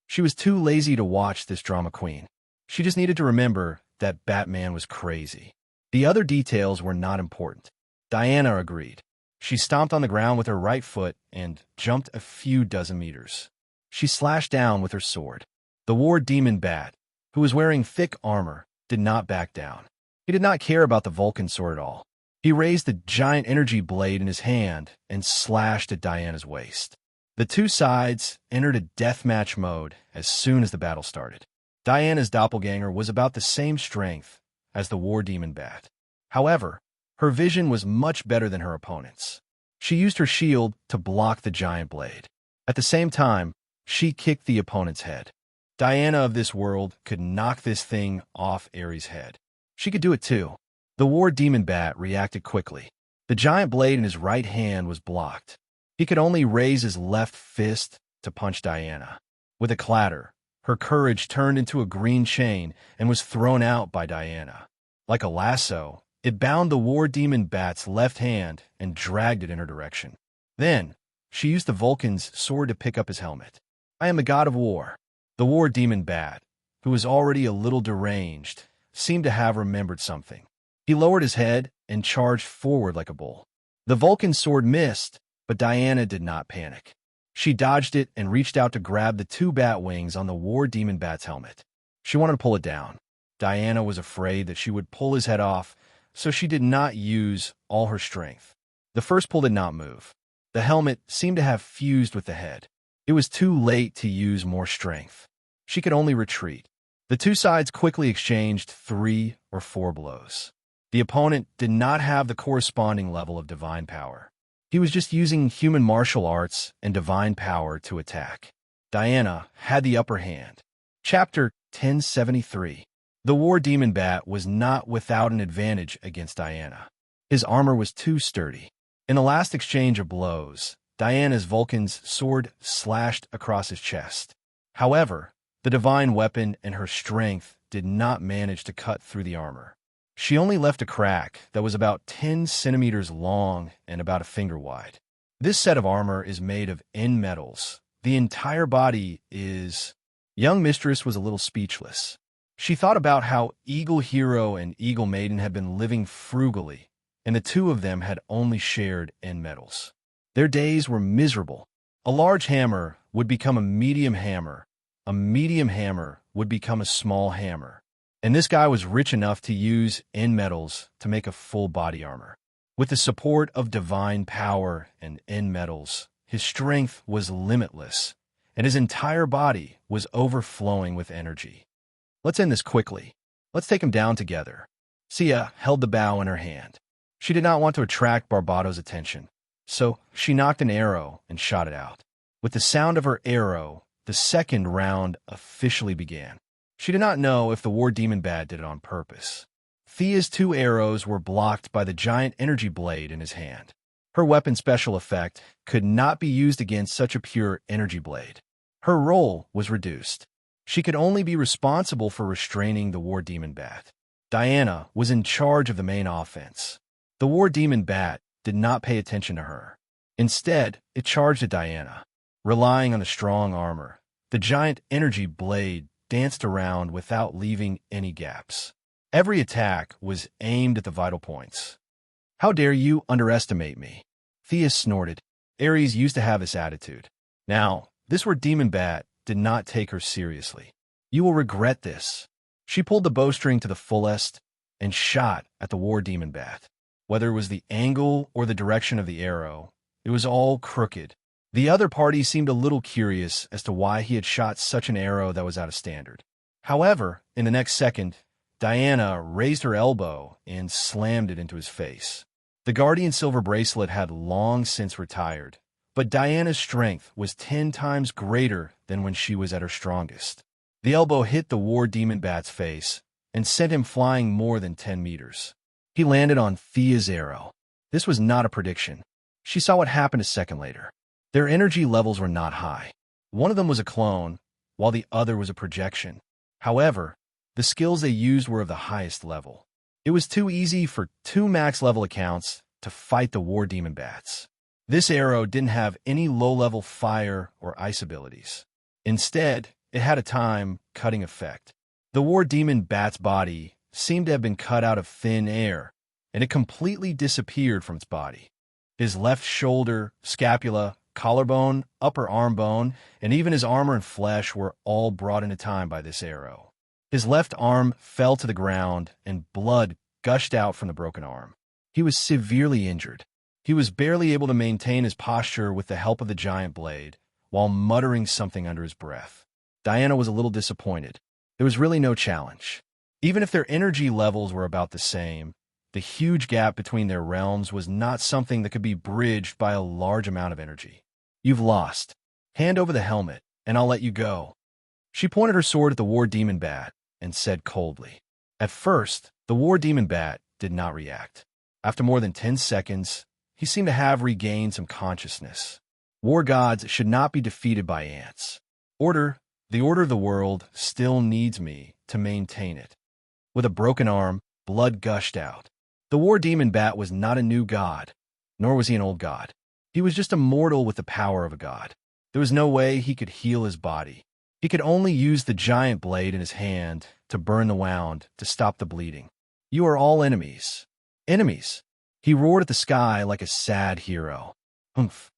S1: She was too lazy to watch this drama queen. She just needed to remember that Batman was crazy. The other details were not important. Diana agreed. She stomped on the ground with her right foot and jumped a few dozen meters. She slashed down with her sword. The war demon Bat, who was wearing thick armor, did not back down. He did not care about the Vulcan sword at all. He raised the giant energy blade in his hand and slashed at Diana's waist. The two sides entered a deathmatch mode as soon as the battle started. Diana's doppelganger was about the same strength as the war demon Bat. However, her vision was much better than her opponent's. She used her shield to block the giant blade. At the same time, she kicked the opponent's head. Diana of this world could knock this thing off Ares' head. She could do it too. The war demon Bat reacted quickly. The giant blade in his right hand was blocked. He could only raise his left fist to punch Diana. With a clatter, her courage turned into a green chain and was thrown out by Diana. Like a lasso, it bound the war demon Bat's left hand and dragged it in her direction. Then, she used the Vulcan's sword to pick up his helmet. I am the god of war. The war demon Bat, who was already a little deranged, seemed to have remembered something. He lowered his head and charged forward like a bull. The Vulcan sword missed, but Diana did not panic. She dodged it and reached out to grab the two bat wings on the war demon Bat's helmet. She wanted to pull it down. Diana was afraid that she would pull his head off, so she did not use all her strength. The first pull did not move. The helmet seemed to have fused with the head. It was too late to use more strength. She could only retreat. The two sides quickly exchanged 3 or 4 blows. The opponent did not have the corresponding level of divine power. He was just using human martial arts and divine power to attack. Diana had the upper hand. Chapter 1073. The war demon Bat was not without an advantage against Diana. His armor was too sturdy. In the last exchange of blows, Diana's Vulcan's sword slashed across his chest. However, the divine weapon and her strength did not manage to cut through the armor. She only left a crack that was about 10 centimeters long and about a finger wide. This set of armor is made of end metals. The entire body is... Young Mistress was a little speechless. She thought about how Eagle Hero and Eagle Maiden had been living frugally, and the two of them had only shared end metals. Their days were miserable. A large hammer would become a medium hammer would become a small hammer. And this guy was rich enough to use end metals to make a full body armor. With the support of divine power and end metals, his strength was limitless, and his entire body was overflowing with energy. Let's end this quickly. Let's take him down together. Sia held the bow in her hand. She did not want to attract Barbado's attention, so she knocked an arrow and shot it out. With the sound of her arrow, the second round officially began. She did not know if the war demon Bat did it on purpose. Thea's 2 arrows were blocked by the giant energy blade in his hand. Her weapon special effect could not be used against such a pure energy blade. Her role was reduced. She could only be responsible for restraining the war demon Bat. Diana was in charge of the main offense. The war demon Bat did not pay attention to her. Instead, it charged at Diana. Relying on the strong armor, the giant energy blade danced around without leaving any gaps. Every attack was aimed at the vital points. How dare you underestimate me? Thea snorted. Ares used to have this attitude. Now, this war demon Bat did not take her seriously. You will regret this. She pulled the bowstring to the fullest and shot at the war demon Bat. Whether it was the angle or the direction of the arrow, it was all crooked. The other party seemed a little curious as to why he had shot such an arrow that was out of standard. However, in the next second, Diana raised her elbow and slammed it into his face. The Guardian Silver Bracelet had long since retired, but Diana's strength was 10 times greater than when she was at her strongest. The elbow hit the war demon Bat's face and sent him flying more than 10 meters. He landed on Thea's arrow. This was not a prediction. She saw what happened a second later. Their energy levels were not high. One of them was a clone, while the other was a projection. However, the skills they used were of the highest level. It was too easy for two max-level accounts to fight the War Demon Bats. This arrow didn't have any low-level fire or ice abilities. Instead, it had a time-cutting effect. The War Demon Bat's body seemed to have been cut out of thin air, and it completely disappeared from its body. His left shoulder, scapula, collarbone, upper arm bone, and even his armor and flesh were all brought into time by this arrow. His left arm fell to the ground, and blood gushed out from the broken arm. He was severely injured. He was barely able to maintain his posture with the help of the giant blade, while muttering something under his breath. Diana was a little disappointed. There was really no challenge. Even if their energy levels were about the same, the huge gap between their realms was not something that could be bridged by a large amount of energy. You've lost. Hand over the helmet, and I'll let you go. She pointed her sword at the War Demon Bat and said coldly. At first, the War Demon Bat did not react. After more than 10 seconds, he seemed to have regained some consciousness. War gods should not be defeated by ants. The order of the world still needs me to maintain it. With a broken arm, blood gushed out. The War Demon Bat was not a new god, nor was he an old god. He was just a mortal with the power of a god. There was no way he could heal his body. He could only use the giant blade in his hand to burn the wound to stop the bleeding. You are all enemies. Enemies! He roared at the sky like a sad hero. Humph!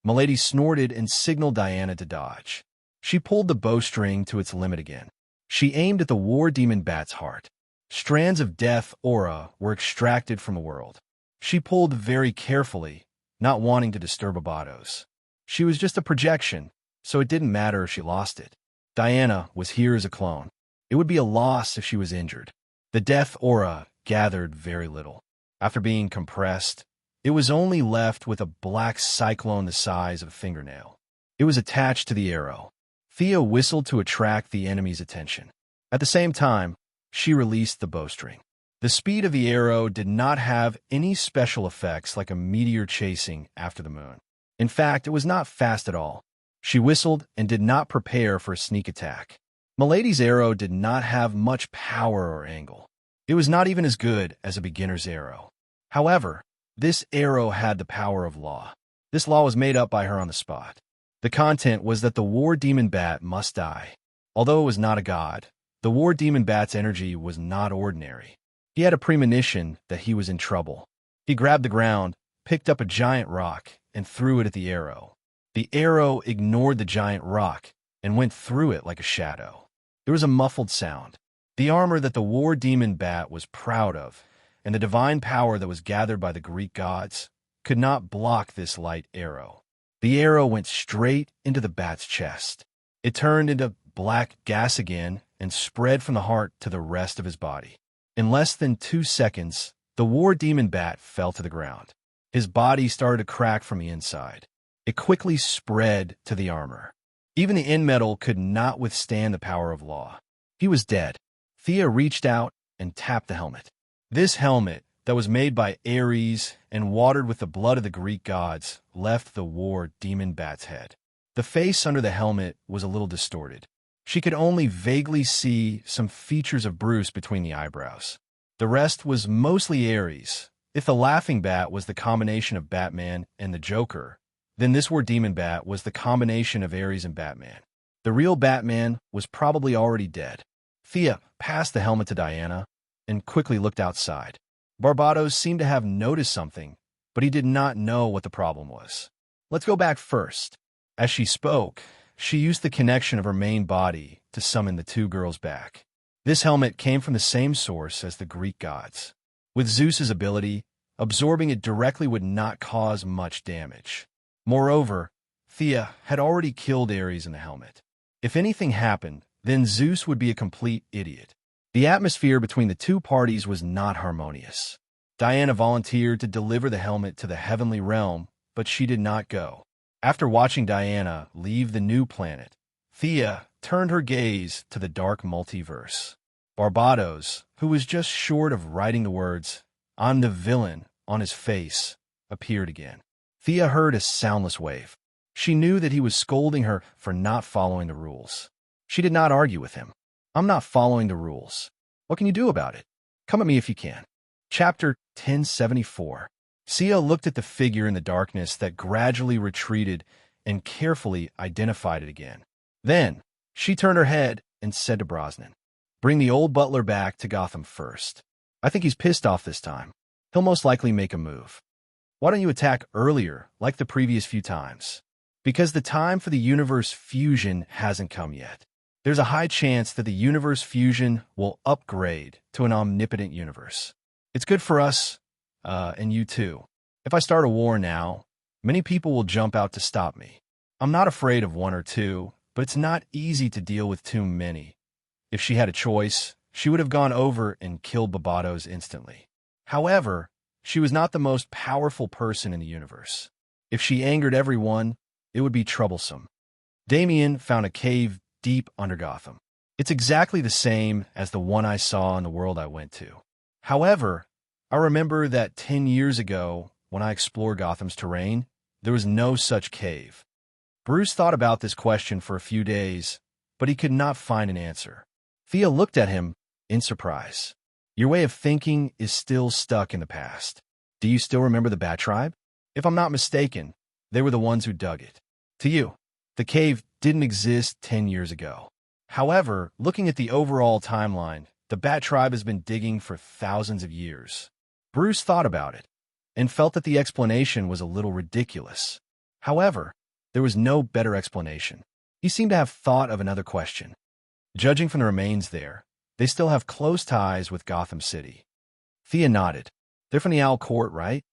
S1: Milady snorted and signaled Diana to dodge. She pulled the bowstring to its limit again. She aimed at the War Demon Bat's heart. Strands of death aura were extracted from the world. She pulled very carefully, not wanting to disturb Abados. She was just a projection, so it didn't matter if she lost it. Diana was here as a clone. It would be a loss if she was injured. The death aura gathered very little. After being compressed, it was only left with a black cyclone the size of a fingernail. It was attached to the arrow. Thea whistled to attract the enemy's attention. At the same time, she released the bowstring. The speed of the arrow did not have any special effects like a meteor chasing after the moon. In fact, it was not fast at all. She whistled and did not prepare for a sneak attack. Milady's arrow did not have much power or angle. It was not even as good as a beginner's arrow. However, this arrow had the power of law. This law was made up by her on the spot. The content was that the War Demon Bat must die. Although it was not a god, the War Demon Bat's energy was not ordinary. He had a premonition that he was in trouble. He grabbed the ground, picked up a giant rock, and threw it at the arrow. The arrow ignored the giant rock and went through it like a shadow. There was a muffled sound. The armor that the War Demon Bat was proud of, and the divine power that was gathered by the Greek gods, could not block this light arrow. The arrow went straight into the bat's chest. It turned into black gas again and spread from the heart to the rest of his body. In less than 2 seconds, the War Demon Bat fell to the ground. His body started to crack from the inside. It quickly spread to the armor. Even the end metal could not withstand the power of law. He was dead. Thea reached out and tapped the helmet. This helmet, that was made by Ares and watered with the blood of the Greek gods, left the War Demon Bat's head. The face under the helmet was a little distorted. She could only vaguely see some features of Bruce between the eyebrows. The rest was mostly Ares. If the Laughing Bat was the combination of Batman and the Joker, then this War Demon Bat was the combination of Ares and Batman. The real Batman was probably already dead. Thea passed the helmet to Diana and quickly looked outside. Barbados seemed to have noticed something, but he did not know what the problem was. Let's go back first. As she spoke, she used the connection of her main body to summon the two girls back. This helmet came from the same source as the Greek gods. With Zeus's ability, absorbing it directly would not cause much damage. Moreover, Thea had already killed Ares in the helmet. If anything happened, then Zeus would be a complete idiot. The atmosphere between the two parties was not harmonious. Diana volunteered to deliver the helmet to the heavenly realm, but she did not go. After watching Diana leave the new planet, Thea turned her gaze to the dark multiverse. Barbados, who was just short of writing the words, "I'm the villain," on his face, appeared again. Thea heard a soundless wave. She knew that he was scolding her for not following the rules. She did not argue with him. I'm not following the rules. What can you do about it? Come at me if you can. Chapter 1074. Thea looked at the figure in the darkness that gradually retreated and carefully identified it again. Then, she turned her head and said to Brosnan, "Bring the old butler back to Gotham first. I think he's pissed off this time. He'll most likely make a move. Why don't you attack earlier, like the previous few times? Because the time for the universe fusion hasn't come yet. There's a high chance that the universe fusion will upgrade to an omnipotent universe. It's good for us, and you too. If I start a war now, many people will jump out to stop me. I'm not afraid of one or two, but it's not easy to deal with too many. If she had a choice, she would have gone over and killed Barbados instantly. However, she was not the most powerful person in the universe. If she angered everyone, it would be troublesome. Damien found a cave deep under Gotham. It's exactly the same as the one I saw in the world I went to. However, I remember that 10 years ago, when I explored Gotham's terrain, there was no such cave." Bruce thought about this question for a few days, but he could not find an answer. Thea looked at him in surprise. "Your way of thinking is still stuck in the past. Do you still remember the Bat Tribe? If I'm not mistaken, they were the ones who dug it. To you, the cave didn't exist 10 years ago. However, looking at the overall timeline, the Bat Tribe has been digging for thousands of years." Bruce thought about it and felt that the explanation was a little ridiculous. However, there was no better explanation. He seemed to have thought of another question. Judging from the remains there, they still have close ties with Gotham City. Thea nodded. "They're from the Owl Court, right?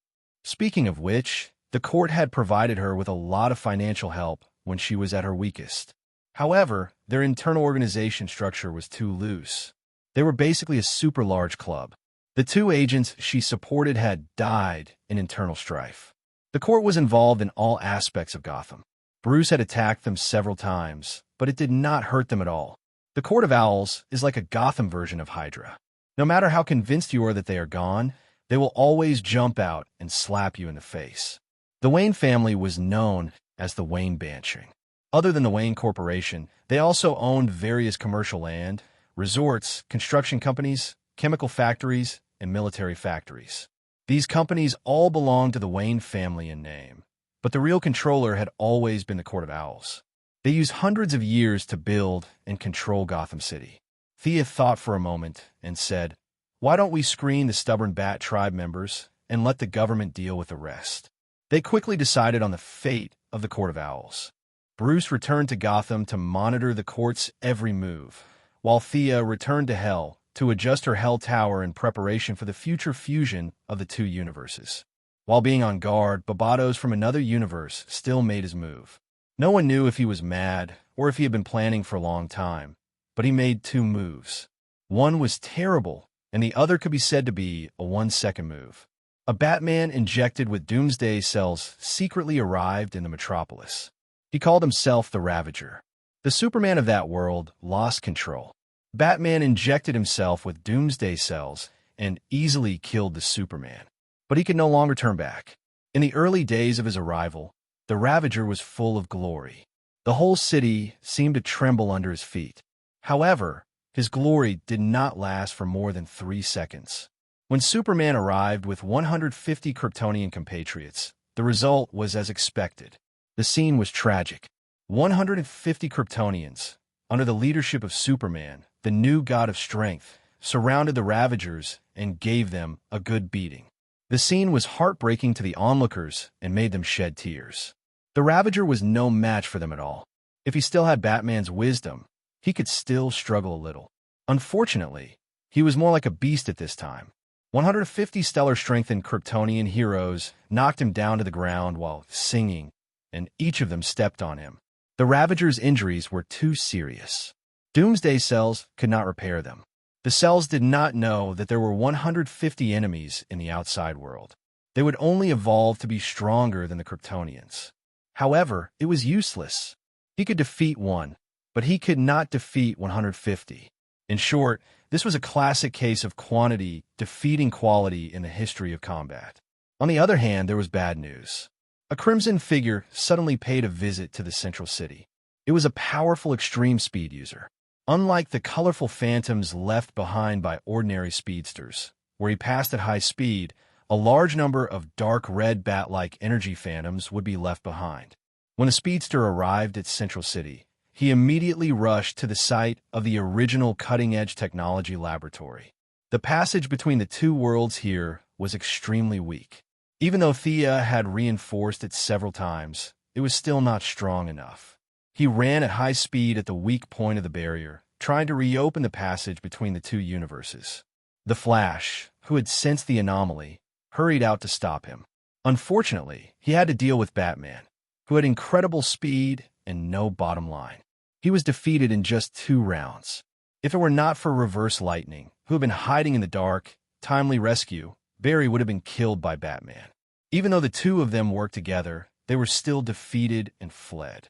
S1: Speaking of which, the court had provided her with a lot of financial help when she was at her weakest. However, their internal organization structure was too loose. They were basically a super large club. The two agents she supported had died in internal strife. The court was involved in all aspects of Gotham. Bruce had attacked them several times, but it did not hurt them at all. The Court of Owls is like a Gotham version of Hydra. No matter how convinced you are that they are gone, they will always jump out and slap you in the face. The Wayne family was known as the Wayne Banshee. Other than the Wayne Corporation, they also owned various commercial land, resorts, construction companies, chemical factories, and military factories. These companies all belonged to the Wayne family in name, but the real controller had always been the Court of Owls. They used hundreds of years to build and control Gotham City. Thea thought for a moment and said, "Why don't we screen the stubborn Bat Tribe members and let the government deal with the rest?" They quickly decided on the fate of the Court of Owls. Bruce returned to Gotham to monitor the court's every move, while Thea returned to Hell to adjust her Hell Tower in preparation for the future fusion of the two universes. While being on guard, Barbados from another universe still made his move. No one knew if he was mad or if he had been planning for a long time, but he made two moves. One was terrible, and the other could be said to be a 1-second move. A Batman injected with Doomsday cells secretly arrived in the metropolis. He called himself the Ravager. The Superman of that world lost control. Batman injected himself with Doomsday cells and easily killed the Superman. But he could no longer turn back. In the early days of his arrival, the Ravager was full of glory. The whole city seemed to tremble under his feet. However, his glory did not last for more than 3 seconds. When Superman arrived with 150 Kryptonian compatriots, the result was as expected. The scene was tragic. 150 Kryptonians, under the leadership of Superman, the new god of strength, surrounded the Ravagers and gave them a good beating. The scene was heartbreaking to the onlookers and made them shed tears. The Ravager was no match for them at all. If he still had Batman's wisdom, he could still struggle a little. Unfortunately, he was more like a beast at this time. 150 stellar-strengthened Kryptonian heroes knocked him down to the ground while singing, and each of them stepped on him. The Ravager's injuries were too serious. Doomsday cells could not repair them. The cells did not know that there were 150 enemies in the outside world. They would only evolve to be stronger than the Kryptonians. However, it was useless. He could defeat one, but he could not defeat 150. In short, this was a classic case of quantity defeating quality in the history of combat. On the other hand, there was bad news. A crimson figure suddenly paid a visit to the central city. It was a powerful extreme speed user. Unlike the colorful phantoms left behind by ordinary speedsters, where he passed at high speed, a large number of dark red bat-like energy phantoms would be left behind. When the speedster arrived at Central City, he immediately rushed to the site of the original cutting-edge technology laboratory. The passage between the two worlds here was extremely weak. Even though Thea had reinforced it several times, it was still not strong enough. He ran at high speed at the weak point of the barrier, trying to reopen the passage between the two universes. The Flash, who had sensed the anomaly, hurried out to stop him. Unfortunately, he had to deal with Batman, who had incredible speed and no bottom line. He was defeated in just 2 rounds. If it were not for Reverse Lightning, who had been hiding in the dark, timely rescue, Barry would have been killed by Batman. Even though the two of them worked together, they were still defeated and fled.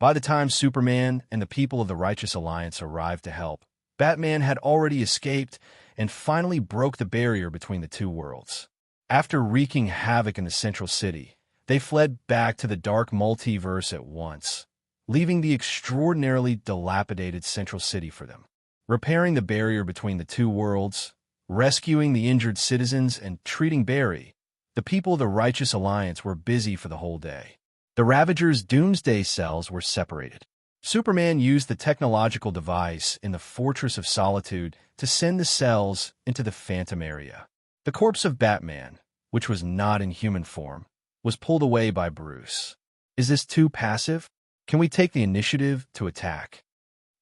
S1: By the time Superman and the people of the Righteous Alliance arrived to help, Batman had already escaped and finally broke the barrier between the two worlds. After wreaking havoc in the Central City, they fled back to the dark multiverse at once, leaving the extraordinarily dilapidated Central City for them. Repairing the barrier between the two worlds, rescuing the injured citizens, and treating Barry, the people of the Righteous Alliance were busy for the whole day. The Ravager's doomsday cells were separated. Superman used the technological device in the Fortress of Solitude to send the cells into the Phantom area. The corpse of Batman, which was not in human form, was pulled away by Bruce. Is this too passive? Can we take the initiative to attack?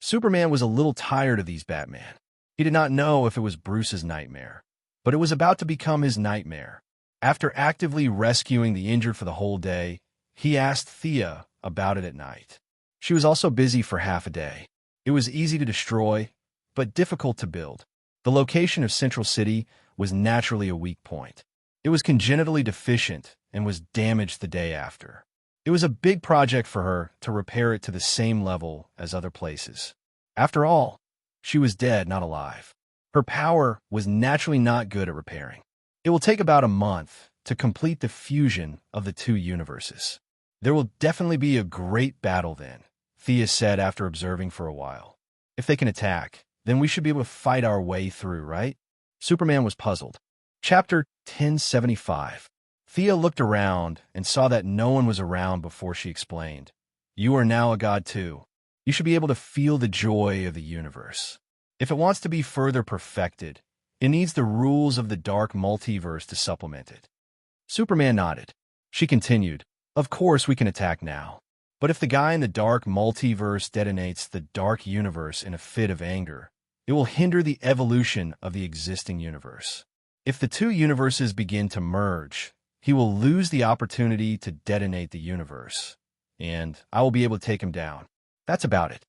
S1: Superman was a little tired of these Batman. He did not know if it was Bruce's nightmare, but it was about to become his nightmare. After actively rescuing the injured for the whole day, he asked Thea about it at night. She was also busy for half a day. It was easy to destroy, but difficult to build. The location of Central City was naturally a weak point. It was congenitally deficient and was damaged the day after. It was a big project for her to repair it to the same level as other places. After all, she was dead, not alive. Her power was naturally not good at repairing. It will take about a month to complete the fusion of the two universes. There will definitely be a great battle then, Thea said after observing for a while. If they can attack, then we should be able to fight our way through, right? Superman was puzzled. Chapter 1075. Thea looked around and saw that no one was around before she explained. You are now a god too. You should be able to feel the joy of the universe. If it wants to be further perfected, it needs the rules of the dark multiverse to supplement it. Superman nodded. She continued, of course we can attack now. But if the guy in the dark multiverse detonates the dark universe in a fit of anger, it will hinder the evolution of the existing universe. If the two universes begin to merge, he will lose the opportunity to detonate the universe, and I will be able to take him down. That's about it.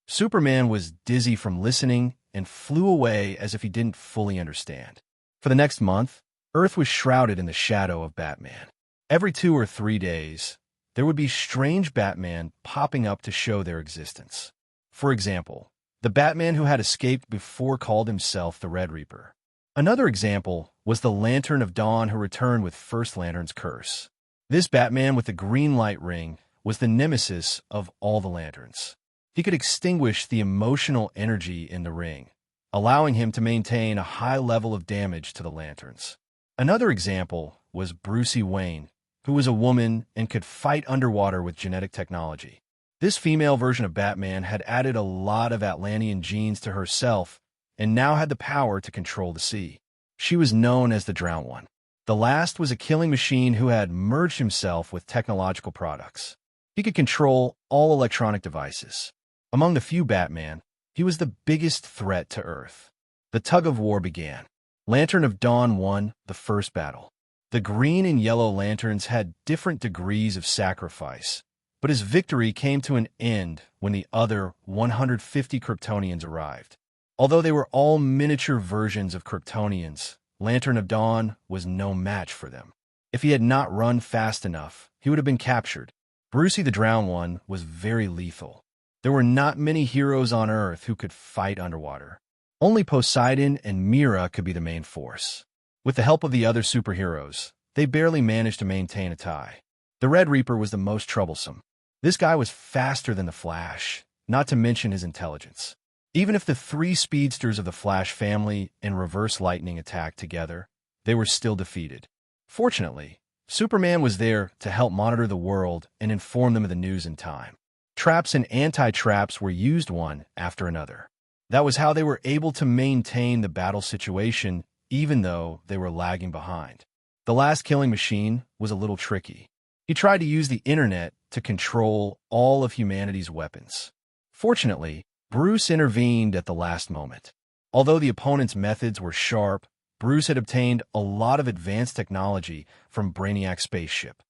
S1: Superman was dizzy from listening and flew away as if he didn't fully understand. For the next month, Earth was shrouded in the shadow of Batman. Every 2 or 3 days, there would be strange Batman popping up to show their existence. For example, the Batman who had escaped before called himself the Red Reaper. Another example was the Lantern of Dawn who returned with First Lantern's curse. This Batman with the green light ring was the nemesis of all the lanterns. He could extinguish the emotional energy in the ring, allowing him to maintain a high level of damage to the lanterns. Another example was Brucey Wayne, who was a woman and could fight underwater with genetic technology. This female version of Batman had added a lot of Atlantean genes to herself and now had the power to control the sea. She was known as the Drowned One. The last was a killing machine who had merged himself with technological products. He could control all electronic devices. Among the few Batman, he was the biggest threat to Earth. The tug-of-war began. Lantern of Dawn won the first battle. The green and yellow lanterns had different degrees of sacrifice, but his victory came to an end when the other 150 Kryptonians arrived. Although they were all miniature versions of Kryptonians, Lantern of Dawn was no match for them. If he had not run fast enough, he would have been captured. Brucey the Drowned One was very lethal. There were not many heroes on Earth who could fight underwater. Only Poseidon and Mera could be the main force. With the help of the other superheroes, they barely managed to maintain a tie. The Red Reaper was the most troublesome. This guy was faster than the Flash, not to mention his intelligence. Even if the three speedsters of the Flash family and Reverse Lightning attacked together, they were still defeated. Fortunately, Superman was there to help monitor the world and inform them of the news in time. Traps and anti-traps were used one after another. That was how they were able to maintain the battle situation even though they were lagging behind. The last killing machine was a little tricky. He tried to use the internet to control all of humanity's weapons. Fortunately, Bruce intervened at the last moment. Although the opponent's methods were sharp, Bruce had obtained a lot of advanced technology from Brainiac's spaceship.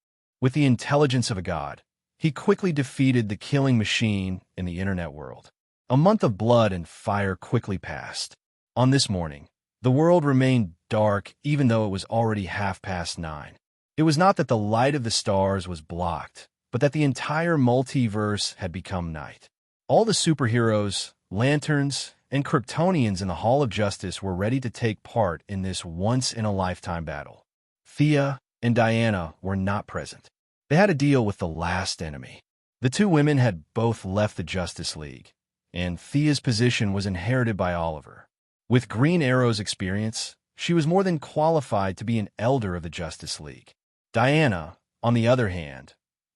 S1: With the intelligence of a god, he quickly defeated the killing machine in the internet world. A month of blood and fire quickly passed. On this morning, the world remained dark even though it was already 9:30. It was not that the light of the stars was blocked, but that the entire multiverse had become night. All the superheroes, lanterns, and Kryptonians in the Hall of Justice were ready to take part in this once-in-a-lifetime battle. Thea and Diana were not present. They had to deal with the last enemy. The two women had both left the Justice League, and Thea's position was inherited by Oliver. With Green Arrow's experience, she was more than qualified to be an elder of the Justice League. Diana, on the other hand,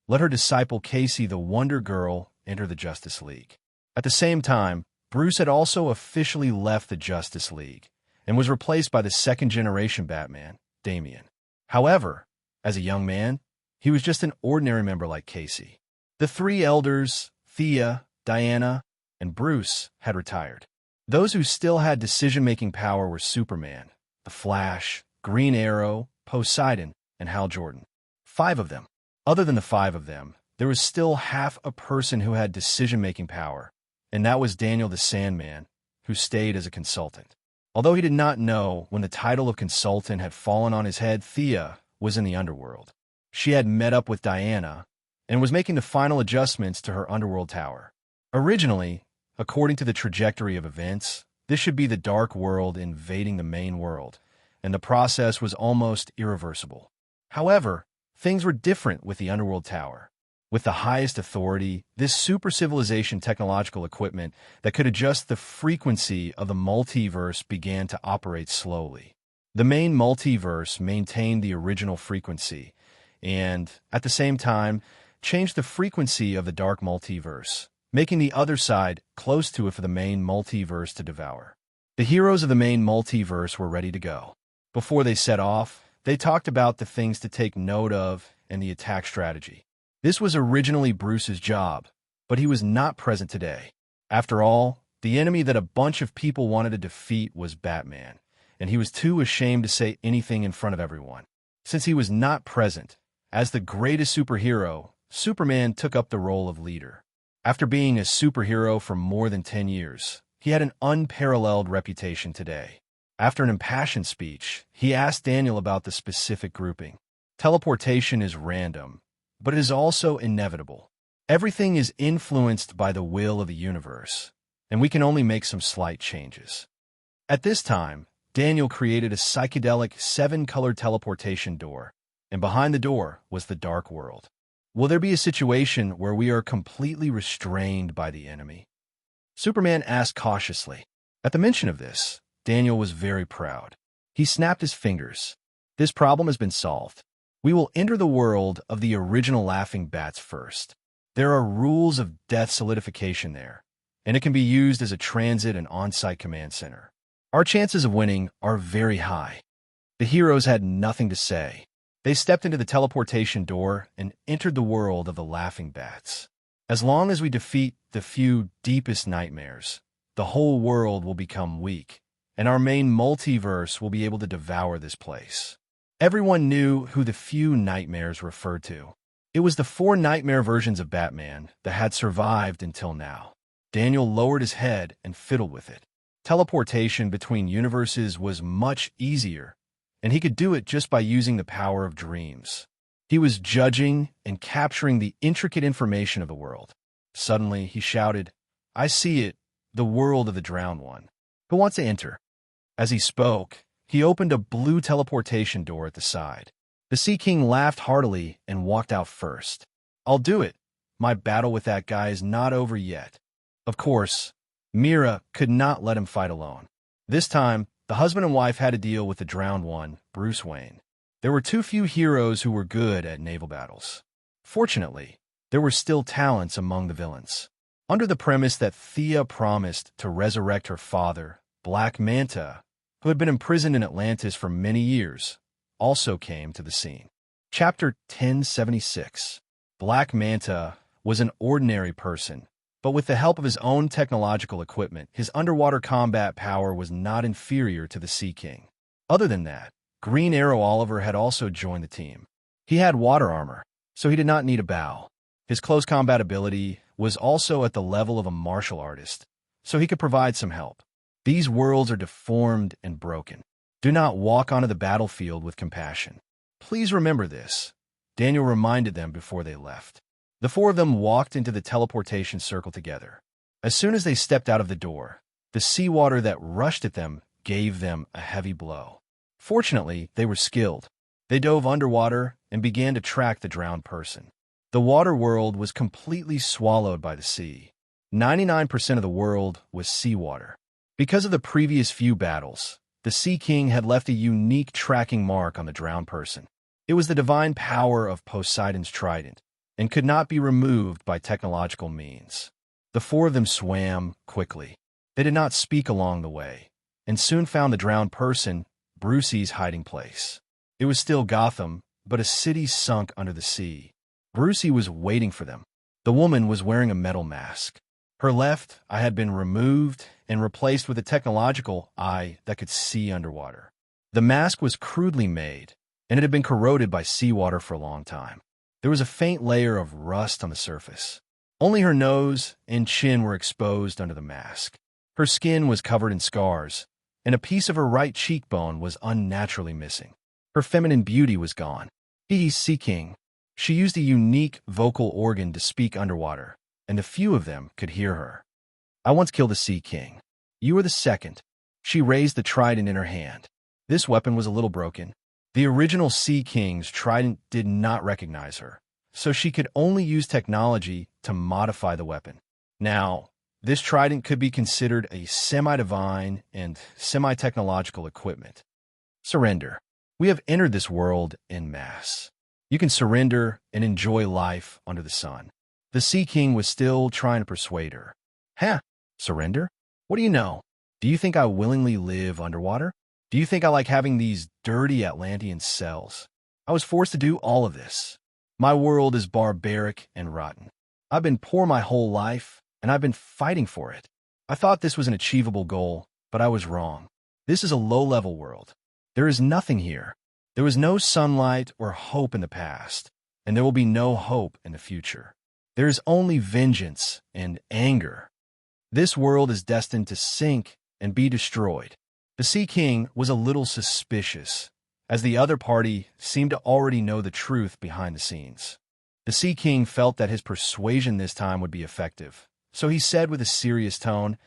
S1: let her disciple Casey the Wonder Girl enter the Justice League. At the same time, Bruce had also officially left the Justice League and was replaced by the second-generation Batman, Damian. However, as a young man, he was just an ordinary member like Casey. The three elders, Thea, Diana, and Bruce, had retired. Those who still had decision-making power were Superman, the Flash, Green Arrow, Poseidon, and Hal Jordan. 5 of them. Other than the 5 of them, there was still half a person who had decision-making power, and that was Daniel the Sandman, who stayed as a consultant. Although he did not know when the title of consultant had fallen on his head, Thea was in the underworld. She had met up with Diana and was making the final adjustments to her underworld tower. Originally, according to the trajectory of events, this should be the dark world invading the main world, and the process was almost irreversible. However, things were different with the underworld tower. With the highest authority, this super civilization technological equipment that could adjust the frequency of the multiverse began to operate slowly. The main multiverse maintained the original frequency and, at the same time, changed the frequency of the dark multiverse, making the other side close to it for the main multiverse to devour. The heroes of the main multiverse were ready to go. Before they set off, they talked about the things to take note of and the attack strategy. This was originally Bruce's job, but he was not present today. After all, the enemy that a bunch of people wanted to defeat was Batman, and he was too ashamed to say anything in front of everyone. Since he was not present, as the greatest superhero, Superman took up the role of leader. After being a superhero for more than 10 years, he had an unparalleled reputation today. After an impassioned speech, he asked Daniel about the specific grouping. Teleportation is random, but it is also inevitable. Everything is influenced by the will of the universe, and we can only make some slight changes. At this time, Daniel created a psychedelic 7-color teleportation door, and behind the door was the dark world. Will there be a situation where we are completely restrained by the enemy? Superman asked cautiously. At the mention of this, Daniel was very proud. He snapped his fingers. This problem has been solved. We will enter the world of the original Laughing Bats first. There are rules of death solidification there, and it can be used as a transit and on-site command center. Our chances of winning are very high. The heroes had nothing to say. They stepped into the teleportation door and entered the world of the Laughing Bats. As long as we defeat the few deepest nightmares, the whole world will become weak, and our main multiverse will be able to devour this place. Everyone knew who the few nightmares referred to. It was the 4 nightmare versions of Batman that had survived until now. Daniel lowered his head and fiddled with it. Teleportation between universes was much easier, and he could do it just by using the power of dreams. He was judging and capturing the intricate information of the world. Suddenly, he shouted, "I see it, the world of the drowned one. Who wants to enter?" As he spoke, he opened a blue teleportation door at the side. The Sea King laughed heartily and walked out first. I'll do it. My battle with that guy is not over yet. Of course, Mira could not let him fight alone. This time, the husband and wife had to deal with the drowned one, Bruce Wayne. There were too few heroes who were good at naval battles. Fortunately, there were still talents among the villains. Under the premise that Thea promised to resurrect her father, Black Manta, who had been imprisoned in Atlantis for many years, also came to the scene. Chapter 1076. Black Manta was an ordinary person, but with the help of his own technological equipment, his underwater combat power was not inferior to the Sea King. Other than that, Green Arrow Oliver had also joined the team. He had water armor, so he did not need a bow. His close combat ability was also at the level of a martial artist, so he could provide some help. These worlds are deformed and broken. Do not walk onto the battlefield with compassion. Please remember this, Daniel reminded them before they left. The four of them walked into the teleportation circle together. As soon as they stepped out of the door, the seawater that rushed at them gave them a heavy blow. Fortunately, they were skilled. They dove underwater and began to track the drowned person. The water world was completely swallowed by the sea. 99% of the world was seawater. Because of the previous few battles, the Sea King had left a unique tracking mark on the drowned person. It was the divine power of Poseidon's trident, and could not be removed by technological means. The four of them swam quickly. They did not speak along the way, and soon found the drowned person, Brucey's hiding place. It was still Gotham, but a city sunk under the sea. Brucey was waiting for them. The woman was wearing a metal mask. Her left eye had been removed and replaced with a technological eye that could see underwater. The mask was crudely made, and it had been corroded by seawater for a long time. There was a faint layer of rust on the surface. Only her nose and chin were exposed under the mask. Her skin was covered in scars, and a piece of her right cheekbone was unnaturally missing. Her feminine beauty was gone. He's Sea King. She used a unique vocal organ to speak underwater, and the few of them could hear her. I once killed the Sea King. You were the second. She raised the trident in her hand. This weapon was a little broken. The original Sea King's trident did not recognize her, so she could only use technology to modify the weapon. Now, this trident could be considered a semi-divine and semi-technological equipment. Surrender. We have entered this world en masse. You can surrender and enjoy life under the sun. The Sea King was still trying to persuade her. Huh? Surrender? What do you know? Do you think I willingly live underwater? Do you think I like having these dirty Atlantean cells? I was forced to do all of this. My world is barbaric and rotten. I've been poor my whole life, and I've been fighting for it. I thought this was an achievable goal, but I was wrong. This is a low-level world. There is nothing here. There was no sunlight or hope in the past, and there will be no hope in the future. There is only vengeance and anger. This world is destined to sink and be destroyed. The Sea King was a little suspicious, as the other party seemed to already know the truth behind the scenes. The Sea King felt that his persuasion this time would be effective, so he said with a serious tone,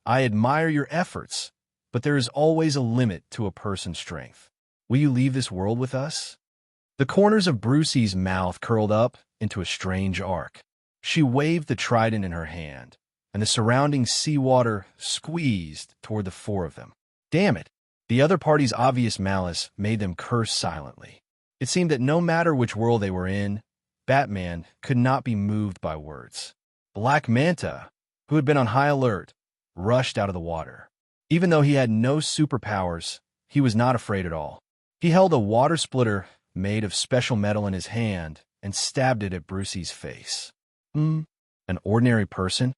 S1: I admire your efforts, but there is always a limit to a person's strength. Will you leave this world with us? The corners of Brucey's mouth curled up into a strange arc. She waved the trident in her hand, and the surrounding seawater squeezed toward the four of them. Damn it! The other party's obvious malice made them curse silently. It seemed that no matter which world they were in, Batman could not be moved by words. Black Manta, who had been on high alert, rushed out of the water. Even though he had no superpowers, he was not afraid at all. He held a water splitter made of special metal in his hand and stabbed it at Brucey's face. An ordinary person?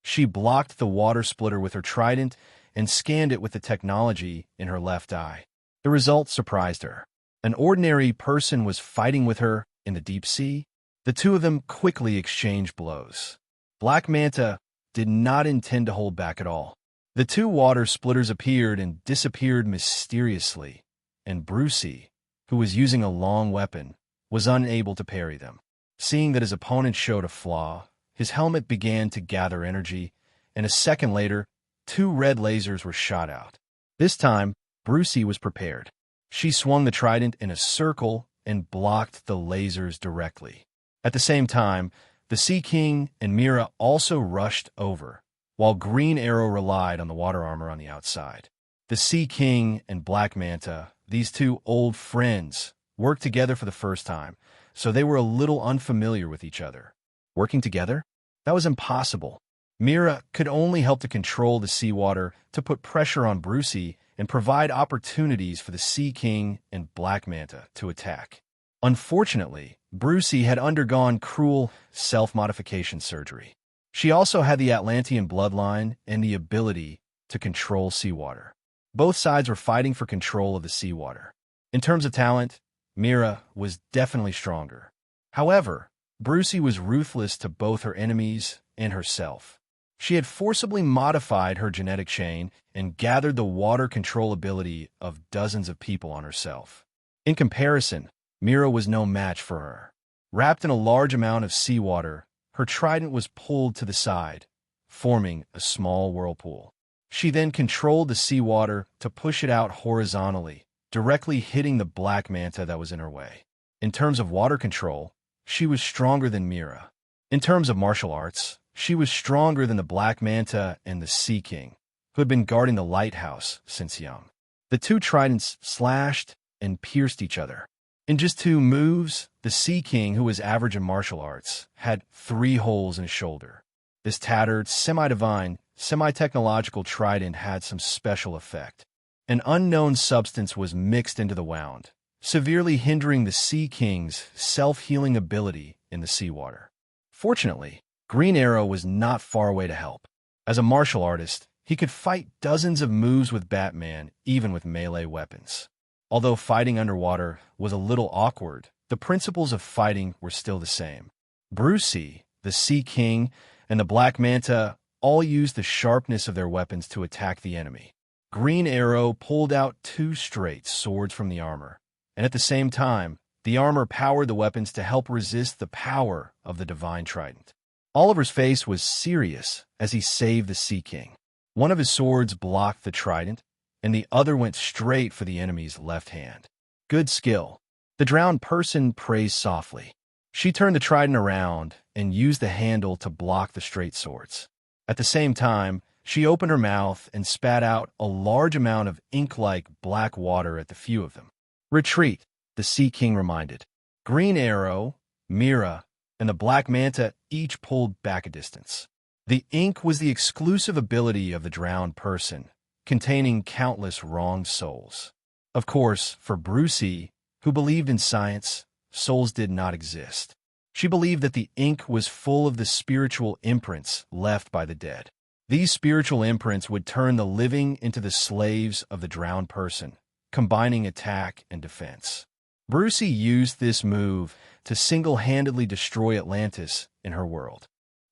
S1: She blocked the water splitter with her trident and scanned it with the technology in her left eye. The result surprised her. An ordinary person was fighting with her in the deep sea. The two of them quickly exchanged blows. Black Manta did not intend to hold back at all. The two water splitters appeared and disappeared mysteriously, and Brucey, who was using a long weapon, was unable to parry them. Seeing that his opponent showed a flaw, his helmet began to gather energy, and a second later, two red lasers were shot out. This time, Brucey was prepared. She swung the trident in a circle and blocked the lasers directly. At the same time, the Sea King and Mira also rushed over, while Green Arrow relied on the water armor on the outside. The Sea King and Black Manta, these two old friends, worked together for the first time, so they were a little unfamiliar with each other. Working together? That was impossible. Mira could only help to control the seawater to put pressure on Brucey and provide opportunities for the Sea King and Black Manta to attack. Unfortunately, Brucey had undergone cruel self-modification surgery. She also had the Atlantean bloodline and the ability to control seawater. Both sides were fighting for control of the seawater. In terms of talent, Mira was definitely stronger. However, Brucey was ruthless to both her enemies and herself. She had forcibly modified her genetic chain and gathered the water control ability of dozens of people on herself. In comparison, Mira was no match for her. Wrapped in a large amount of seawater, her trident was pulled to the side, forming a small whirlpool. She then controlled the seawater to push it out horizontally, directly hitting the Black Manta that was in her way. In terms of water control, she was stronger than Mira. In terms of martial arts, she was stronger than the Black Manta and the Sea King, who had been guarding the lighthouse since young. The two tridents slashed and pierced each other. In just 2 moves, the Sea King, who was average in martial arts, had 3 holes in his shoulder. This tattered, semi-divine, semi-technological trident had some special effect. An unknown substance was mixed into the wound, severely hindering the Sea King's self-healing ability in the seawater. Fortunately, Green Arrow was not far away to help. As a martial artist, he could fight dozens of moves with Batman, even with melee weapons. Although fighting underwater was a little awkward, the principles of fighting were still the same. Brucey, the Sea King, and the Black Manta all used the sharpness of their weapons to attack the enemy. Green Arrow pulled out 2 straight swords from the armor, and at the same time, the armor powered the weapons to help resist the power of the divine trident. Oliver's face was serious as he saved the Sea King. One of his swords blocked the trident, and the other went straight for the enemy's left hand. Good skill. The drowned person praised softly. She turned the trident around and used the handle to block the straight swords. At the same time, she opened her mouth and spat out a large amount of ink-like black water at the few of them. Retreat, the Sea King reminded. Green Arrow, Mira, and the Black Manta each pulled back a distance. The ink was the exclusive ability of the drowned person, containing countless wronged souls. Of course, for Brucey, who believed in science, souls did not exist. She believed that the ink was full of the spiritual imprints left by the dead. These spiritual imprints would turn the living into the slaves of the drowned person, combining attack and defense. Brucey used this move to single-handedly destroy Atlantis in her world.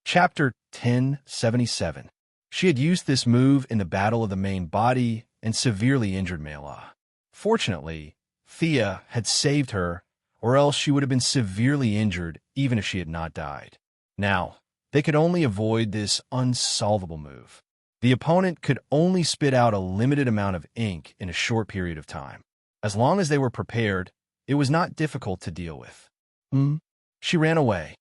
S1: Chapter 1077. She had used this move in the Battle of the Main Body and severely injured Mela. Fortunately, Thea had saved her, or else she would have been severely injured even if she had not died. Now, they could only avoid this unsolvable move. The opponent could only spit out a limited amount of ink in a short period of time. As long as they were prepared, it was not difficult to deal with. She ran away.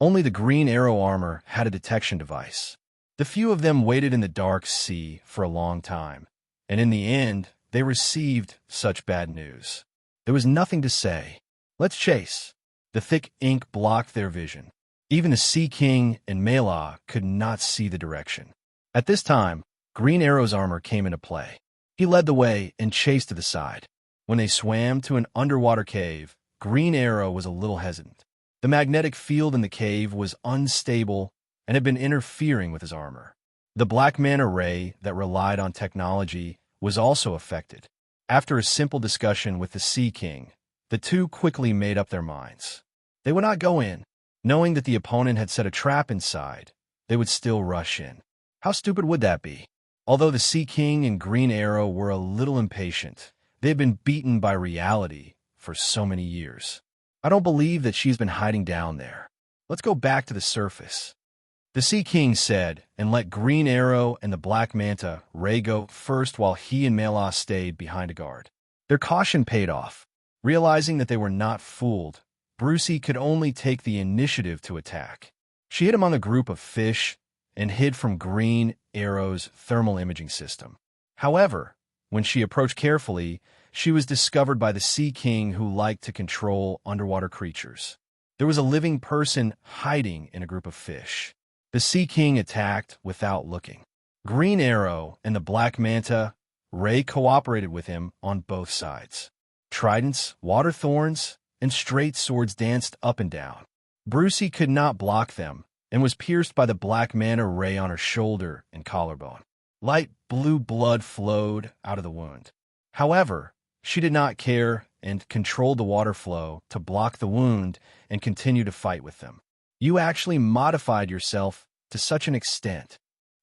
S1: Only the Green Arrow armor had a detection device. The few of them waited in the dark sea for a long time, and in the end, they received such bad news. There was nothing to say. Let's chase. The thick ink blocked their vision. Even the Sea King and Mela could not see the direction. At this time, Green Arrow's armor came into play. He led the way and chased to the side. When they swam to an underwater cave, Green Arrow was a little hesitant. The magnetic field in the cave was unstable and had been interfering with his armor. The Black Manta ray that relied on technology was also affected. After a simple discussion with the Sea King, the two quickly made up their minds. They would not go in. Knowing that the opponent had set a trap inside, they would still rush in. How stupid would that be? Although the Sea King and Green Arrow were a little impatient, they had been beaten by reality for so many years. I don't believe that she's been hiding down there. Let's go back to the surface. The Sea King said, and let Green Arrow and the Black Manta ray go first while he and Mela stayed behind a guard. Their caution paid off. Realizing that they were not fooled, Brucey could only take the initiative to attack. She hid among a group of fish and hid from Green Arrow's thermal imaging system. However, when she approached carefully, she was discovered by the Sea King, who liked to control underwater creatures. There was a living person hiding in a group of fish. The Sea King attacked without looking. Green Arrow and the Black Manta Ray cooperated with him on both sides. Tridents, water thorns, and straight swords danced up and down. Brucey could not block them and was pierced by the Black Manta Ray on her shoulder and collarbone. Light blue blood flowed out of the wound. However, she did not care and controlled the water flow to block the wound and continue to fight with them. You actually modified yourself to such an extent.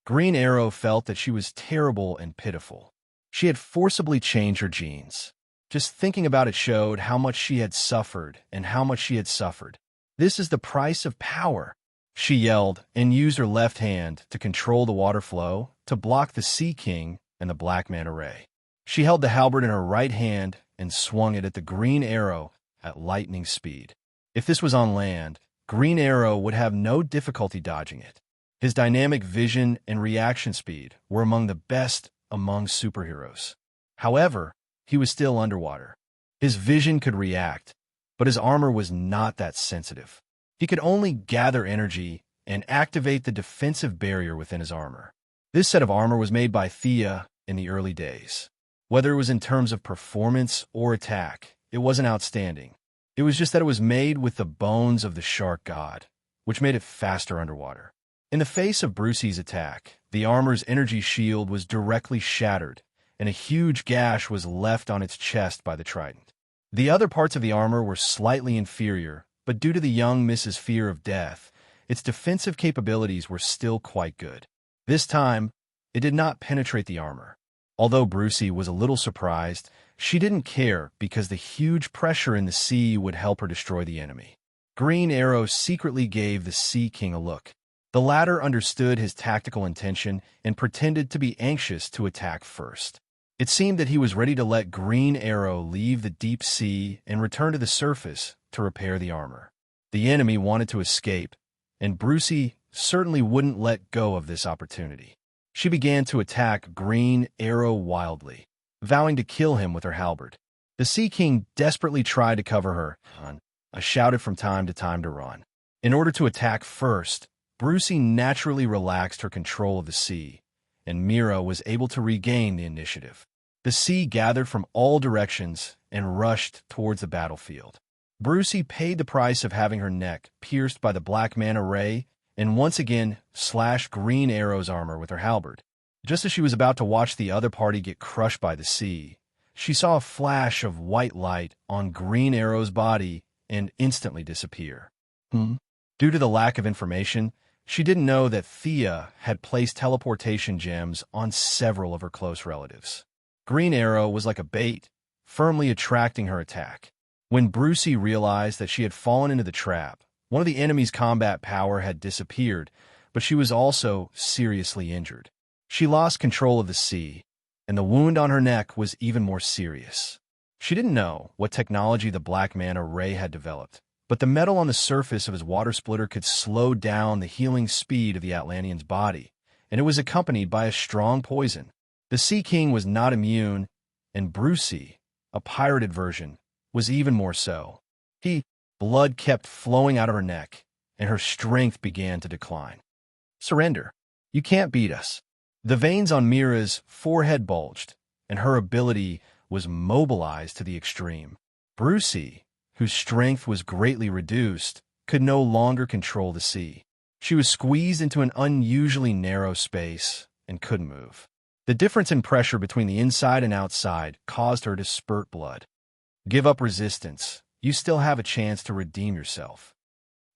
S1: Green Arrow felt that she was terrible and pitiful. She had forcibly changed her genes. Just thinking about it showed how much she had suffered and how much she had suffered. This is the price of power, she yelled and used her left hand to control the water flow to block the Sea King and the Black Manta Ray. She held the halberd in her right hand and swung it at the Green Arrow at lightning speed. If this was on land, Green Arrow would have no difficulty dodging it. His dynamic vision and reaction speed were among the best among superheroes. However, he was still underwater. His vision could react, but his armor was not that sensitive. He could only gather energy and activate the defensive barrier within his armor. This set of armor was made by Thea in the early days. Whether it was in terms of performance or attack, it wasn't outstanding. It was just that it was made with the bones of the shark god, which made it faster underwater. In the face of Brucey's attack, the armor's energy shield was directly shattered, and a huge gash was left on its chest by the trident. The other parts of the armor were slightly inferior, but due to the young Miss's fear of death, its defensive capabilities were still quite good. This time, it did not penetrate the armor. Although Brucey was a little surprised, she didn't care because the huge pressure in the sea would help her destroy the enemy. Green Arrow secretly gave the Sea King a look. The latter understood his tactical intention and pretended to be anxious to attack first. It seemed that he was ready to let Green Arrow leave the deep sea and return to the surface to repair the armor. The enemy wanted to escape, and Brucey certainly wouldn't let go of this opportunity. She began to attack Green Arrow wildly, vowing to kill him with her halberd. The Sea King desperately tried to cover her, shouted from time to time to run. In order to attack first, Brucey naturally relaxed her control of the sea, and Mira was able to regain the initiative. The sea gathered from all directions and rushed towards the battlefield. Brucey paid the price of having her neck pierced by the Black Manta Ray and once again slashed Green Arrow's armor with her halberd. Just as she was about to watch the other party get crushed by the sea, she saw a flash of white light on Green Arrow's body and instantly disappear. Due to the lack of information, she didn't know that Thea had placed teleportation gems on several of her close relatives. Green Arrow was like a bait, firmly attracting her attack. When Brucey realized that she had fallen into the trap, one of the enemy's combat power had disappeared, but she was also seriously injured. She lost control of the sea, and the wound on her neck was even more serious. She didn't know what technology the Black Manta Ray had developed, but the metal on the surface of his water splitter could slow down the healing speed of the Atlantean's body, and it was accompanied by a strong poison. The Sea King was not immune, and Brucey, a pirated version, was even more so. Blood kept flowing out of her neck, and her strength began to decline. Surrender. You can't beat us. The veins on Mira's forehead bulged, and her ability was mobilized to the extreme. Brucey, whose strength was greatly reduced, could no longer control the sea. She was squeezed into an unusually narrow space and couldn't move. The difference in pressure between the inside and outside caused her to spurt blood. Give up resistance. You still have a chance to redeem yourself.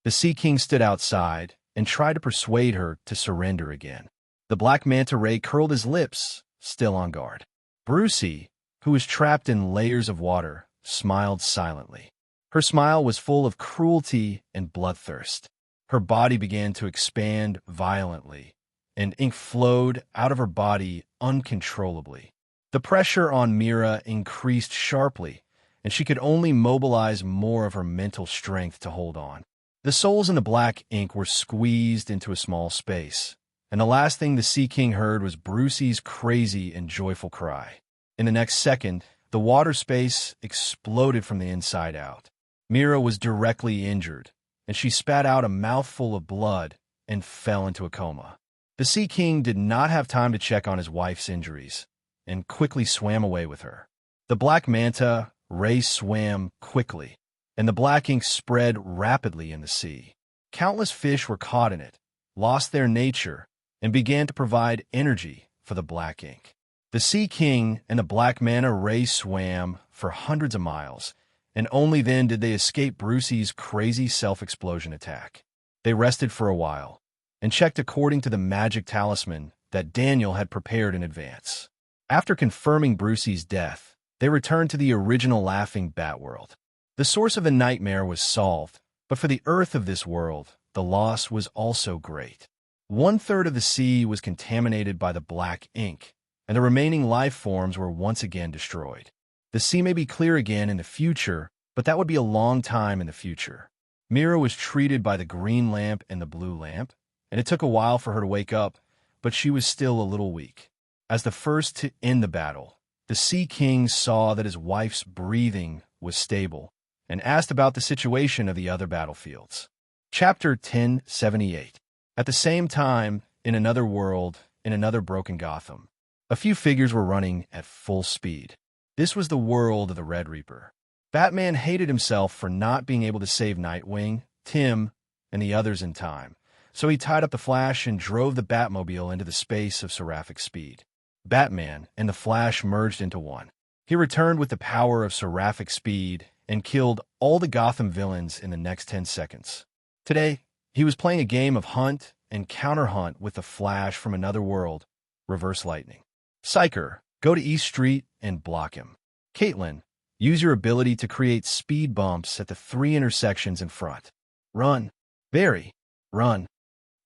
S1: The Sea King stood outside and tried to persuade her to surrender again. The Black Manta Ray curled his lips, still on guard. Brucey, who was trapped in layers of water, smiled silently. Her smile was full of cruelty and bloodthirst. Her body began to expand violently, and ink flowed out of her body uncontrollably. The pressure on Mira increased sharply, and she could only mobilize more of her mental strength to hold on. The souls in the black ink were squeezed into a small space, and the last thing the Sea King heard was Brucey's crazy and joyful cry. In the next second, the water space exploded from the inside out. Mira was directly injured, and she spat out a mouthful of blood and fell into a coma. The Sea King did not have time to check on his wife's injuries, and quickly swam away with her. The black manta ray swam quickly, and the black ink spread rapidly in the sea. Countless fish were caught in it, lost their nature, and began to provide energy for the black ink. The Sea King and the black manta ray swam for hundreds of miles, and only then did they escape Brucey's crazy self-explosion attack. They rested for a while, and checked according to the magic talisman that Daniel had prepared in advance. After confirming Brucey's death, they returned to the original Laughing Bat world. The source of the nightmare was solved, but for the earth of this world, the loss was also great. 1/3 of the sea was contaminated by the black ink, and the remaining life forms were once again destroyed. The sea may be clear again in the future, but that would be a long time in the future. Mira was treated by the green lamp and the blue lamp, and it took a while for her to wake up, but she was still a little weak. As the first to end the battle, the Sea King saw that his wife's breathing was stable and asked about the situation of the other battlefields. Chapter 1078. At the same time, in another world, in another broken Gotham, a few figures were running at full speed. This was the world of the Red Reaper. Batman hated himself for not being able to save Nightwing, Tim, and the others in time, so he tied up the Flash and drove the Batmobile into the space of seraphic speed. Batman and the Flash merged into one. He returned with the power of seraphic speed and killed all the Gotham villains in the next 10 seconds. Today, he was playing a game of hunt and counter-hunt with the Flash from another world, Reverse Lightning. Psyker, go to East Street and block him. Caitlin, use your ability to create speed bumps at the 3 intersections in front. Run. Barry, run.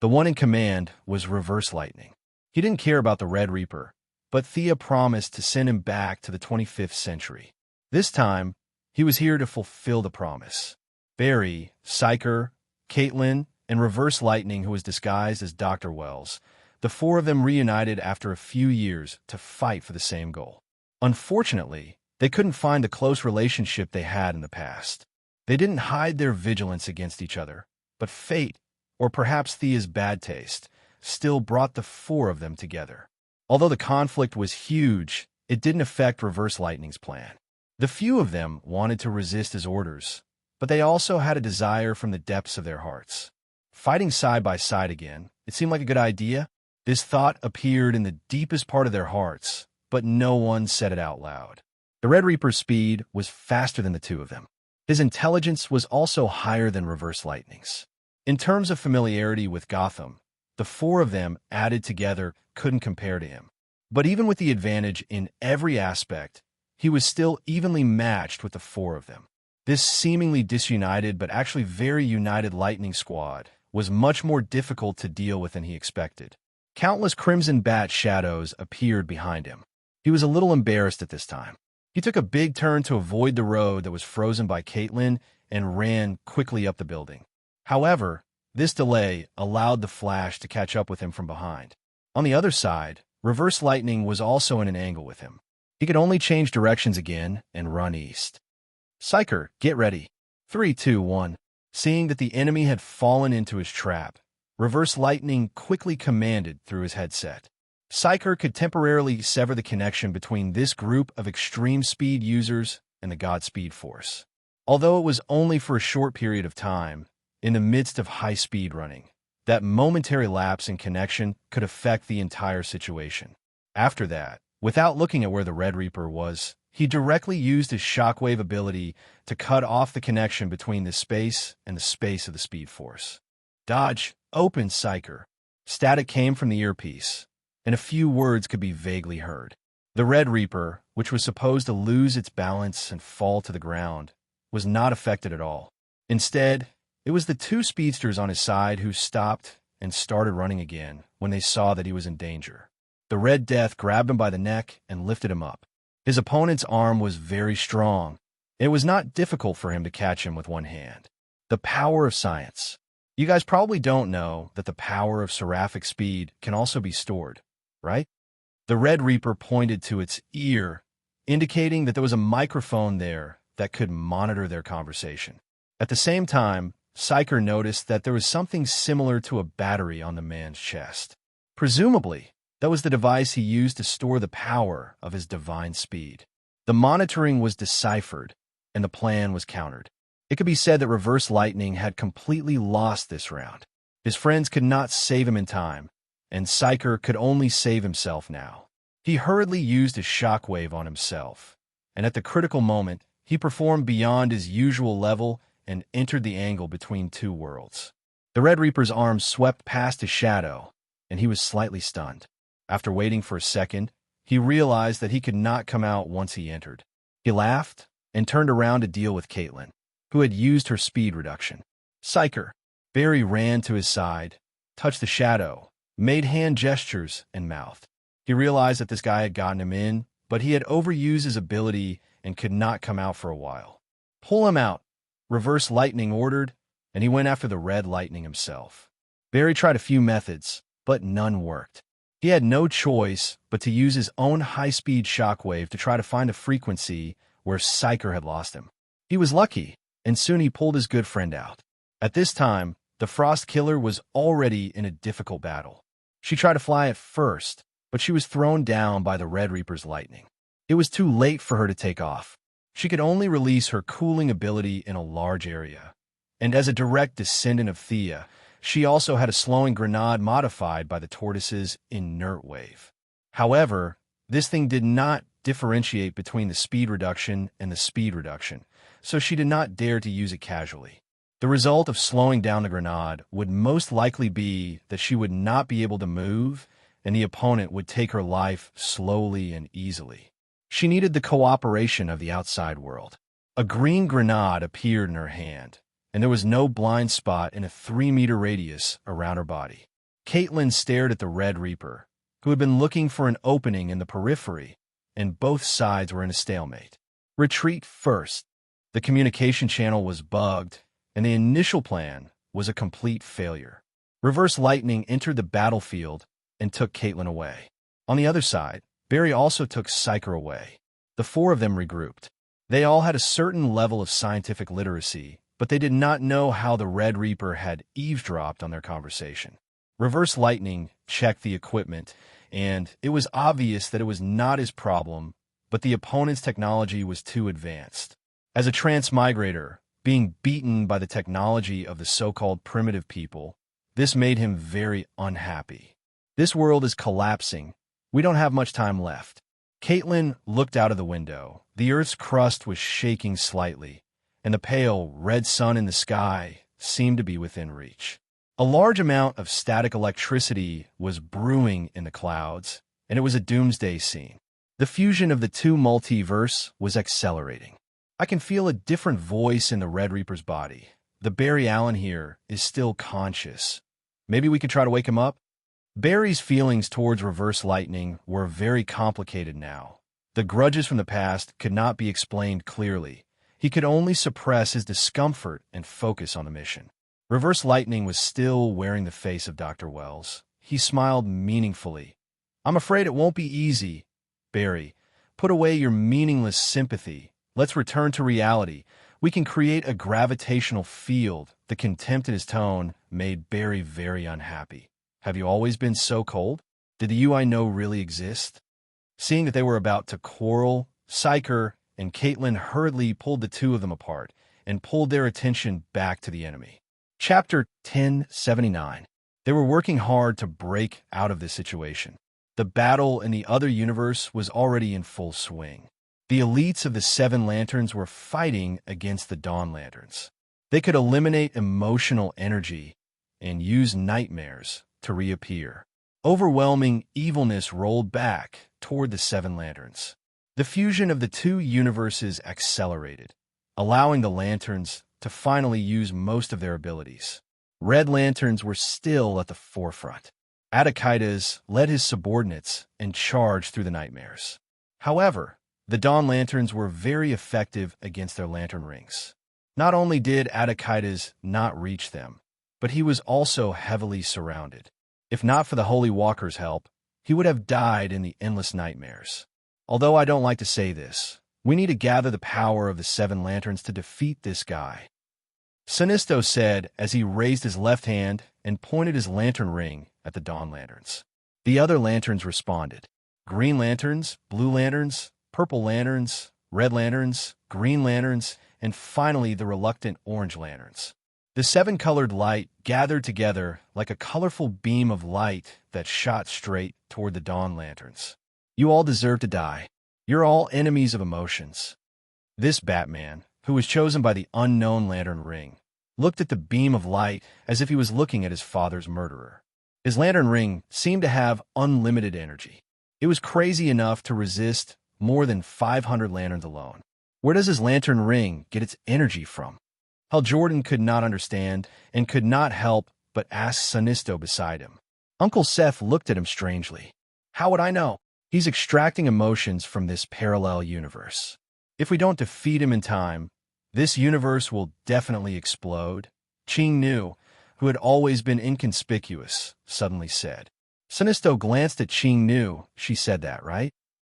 S1: The one in command was Reverse Lightning. He didn't care about the Red Reaper, but Thea promised to send him back to the 25th century. This time, he was here to fulfill the promise. Barry, Psyker, Caitlin, and Reverse Lightning, who was disguised as Dr. Wells, the 4 of them reunited after a few years to fight for the same goal. Unfortunately, they couldn't find the close relationship they had in the past. They didn't hide their vigilance against each other, but fate, or perhaps Thea's bad taste, still brought the 4 of them together. Although the conflict was huge, it didn't affect Reverse Lightning's plan. The few of them wanted to resist his orders, but they also had a desire from the depths of their hearts. Fighting side by side again, it seemed like a good idea. This thought appeared in the deepest part of their hearts, but no one said it out loud. The Red Reaper's speed was faster than the 2 of them. His intelligence was also higher than Reverse Lightning's. In terms of familiarity with Gotham, the 4 of them added together couldn't compare to him. But even with the advantage in every aspect, he was still evenly matched with the 4 of them. This seemingly disunited but actually very united Lightning Squad was much more difficult to deal with than he expected. Countless Crimson Bat shadows appeared behind him. He was a little embarrassed at this time. He took a big turn to avoid the road that was frozen by Caitlin and ran quickly up the building. However, this delay allowed the Flash to catch up with him from behind. On the other side, Reverse Lightning was also in an angle with him. He could only change directions again and run east. Psyker, get ready. 3, 2, 1. Seeing that the enemy had fallen into his trap, Reverse Lightning quickly commanded through his headset. Psyker could temporarily sever the connection between this group of extreme speed users and the Godspeed Force. Although it was only for a short period of time, in the midst of high-speed running, that momentary lapse in connection could affect the entire situation. After that, without looking at where the Red Reaper was, he directly used his shockwave ability to cut off the connection between this space and the space of the Speed Force. Dodge, open, Psyker. Static came from the earpiece, and a few words could be vaguely heard. The Red Reaper, which was supposed to lose its balance and fall to the ground, was not affected at all. Instead, it was the 2 speedsters on his side who stopped and started running again when they saw that he was in danger. The Red Death grabbed him by the neck and lifted him up. His opponent's arm was very strong, It was not difficult for him to catch him with one hand. The power of science. You guys probably don't know that the power of seraphic speed can also be stored, right? The Red Reaper pointed to its ear, indicating that there was a microphone there that could monitor their conversation. At the same time, Psyker noticed that there was something similar to a battery on the man's chest. Presumably, that was the device he used to store the power of his divine speed. The monitoring was deciphered, and the plan was countered. It could be said that Reverse Lightning had completely lost this round. His friends could not save him in time, and Psyker could only save himself now. He hurriedly used his shockwave on himself, and at the critical moment, he performed beyond his usual level and entered the angle between two worlds. The Red Reaper's arm swept past his shadow, and he was slightly stunned. After waiting for a second, he realized that he could not come out once he entered. He laughed and turned around to deal with Caitlin, who had used her speed reduction. Psyker. Barry ran to his side, touched the shadow, made hand gestures, and mouthed. He realized that this guy had gotten him in, but he had overused his ability and could not come out for a while. Pull him out, Reverse Lightning ordered, and he went after the Red Lightning himself. Barry tried a few methods, but none worked. He had no choice but to use his own high-speed shockwave to try to find a frequency where Psyker had lost him. He was lucky, and soon he pulled his good friend out. At this time, the Frost Killer was already in a difficult battle. She tried to fly at first, but she was thrown down by the Red Reaper's lightning. It was too late for her to take off. She could only release her cooling ability in a large area. And as a direct descendant of Thea, she also had a slowing grenade modified by the tortoise's inert wave. However, this thing did not differentiate between the speed reduction and the speed reduction, so she did not dare to use it casually. The result of slowing down the grenade would most likely be that she would not be able to move, and the opponent would take her life slowly and easily. She needed the cooperation of the outside world. A green grenade appeared in her hand, and there was no blind spot in a 3-meter radius around her body. Caitlin stared at the Red Reaper, who had been looking for an opening in the periphery, and both sides were in a stalemate. Retreat first. The communication channel was bugged, and the initial plan was a complete failure. Reverse Lightning entered the battlefield and took Caitlin away. On the other side, Barry also took Psyker away. The four of them regrouped. They all had a certain level of scientific literacy, but they did not know how the Red Reaper had eavesdropped on their conversation. Reverse Lightning checked the equipment, and it was obvious that it was not his problem, but the opponent's technology was too advanced. As a transmigrator, being beaten by the technology of the so-called primitive people, this made him very unhappy. This world is collapsing. We don't have much time left. Caitlin looked out of the window. The Earth's crust was shaking slightly, and the pale, red sun in the sky seemed to be within reach. A large amount of static electricity was brewing in the clouds, and it was a doomsday scene. The fusion of the two multiverse was accelerating. I can feel a different voice in the Red Reaper's body. The Barry Allen here is still conscious. Maybe we could try to wake him up? Barry's feelings towards Reverse Lightning were very complicated now. The grudges from the past could not be explained clearly. He could only suppress his discomfort and focus on the mission. Reverse Lightning was still wearing the face of Dr. Wells. He smiled meaningfully. I'm afraid it won't be easy. Barry, put away your meaningless sympathy. Let's return to reality. We can create a gravitational field. The contempt in his tone made Barry very unhappy. Have you always been so cold? Did the you I know really exist? Seeing that they were about to quarrel, Psyker and Caitlin hurriedly pulled the two of them apart and pulled their attention back to the enemy. Chapter 1079. They were working hard to break out of this situation. The battle in the other universe was already in full swing. The elites of the Seven Lanterns were fighting against the Dawn Lanterns. They could eliminate emotional energy and use nightmares to reappear. Overwhelming evilness rolled back toward the Seven Lanterns. The fusion of the two universes accelerated, allowing the Lanterns to finally use most of their abilities. Red Lanterns were still at the forefront. Attikides led his subordinates and charged through the nightmares. However, The dawn lanterns were very effective against their lantern rings. Not only did Adakitas not reach them, but he was also heavily surrounded. If not for the Holy Walker's help, he would have died in the endless nightmares. Although I don't like to say this, we need to gather the power of the 7 lanterns to defeat this guy. Sinisto said as he raised his left hand and pointed his lantern ring at the dawn lanterns. The other lanterns responded. Green lanterns, blue lanterns, purple lanterns, red lanterns, green lanterns, and finally the reluctant orange lanterns. The 7-colored light gathered together like a colorful beam of light that shot straight toward the dawn lanterns. You all deserve to die. You're all enemies of emotions. This Batman, who was chosen by the unknown lantern ring, looked at the beam of light as if he was looking at his father's murderer. His lantern ring seemed to have unlimited energy. It was crazy enough to resist more than 500 lanterns alone. Where does his lantern ring get its energy from? Hal Jordan could not understand and could not help but ask Sinisto beside him. Uncle Seth looked at him strangely. How would I know? He's extracting emotions from this parallel universe. If we don't defeat him in time, this universe will definitely explode. Ching Nu, who had always been inconspicuous, suddenly said. Sinisto glanced at Ching Nu. She said that, right?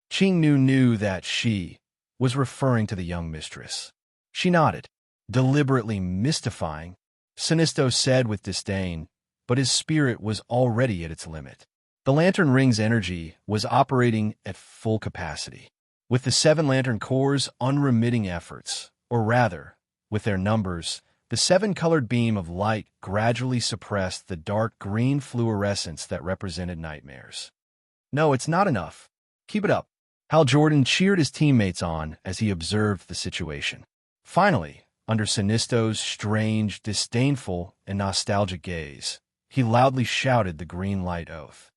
S1: Ching Nu knew that she was referring to the young mistress. She nodded, deliberately mystifying. Sinisto said with disdain, but his spirit was already at its limit. The lantern ring's energy was operating at full capacity. With the 7 lantern cores' unremitting efforts, or rather, with their numbers, the 7-colored beam of light gradually suppressed the dark green fluorescence that represented nightmares. No, it's not enough. Keep it up. Hal Jordan cheered his teammates on as he observed the situation. Finally, under Sinisto's strange, disdainful, and nostalgic gaze, he loudly shouted the green light oath.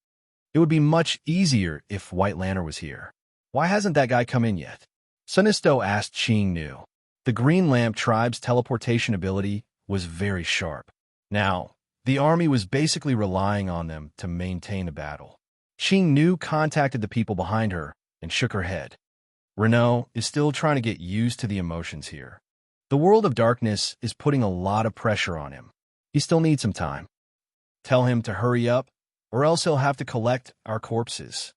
S1: It would be much easier if White Lantern was here. Why hasn't that guy come in yet? Sinisto asked Ching Nu. The Green Lamp tribe's teleportation ability was very sharp. Now, the army was basically relying on them to maintain the battle. Ching Nu contacted the people behind her and shook her head. Renault is still trying to get used to the emotions here. The world of darkness is putting a lot of pressure on him. He still needs some time. Tell him to hurry up, or else he'll have to collect our corpses.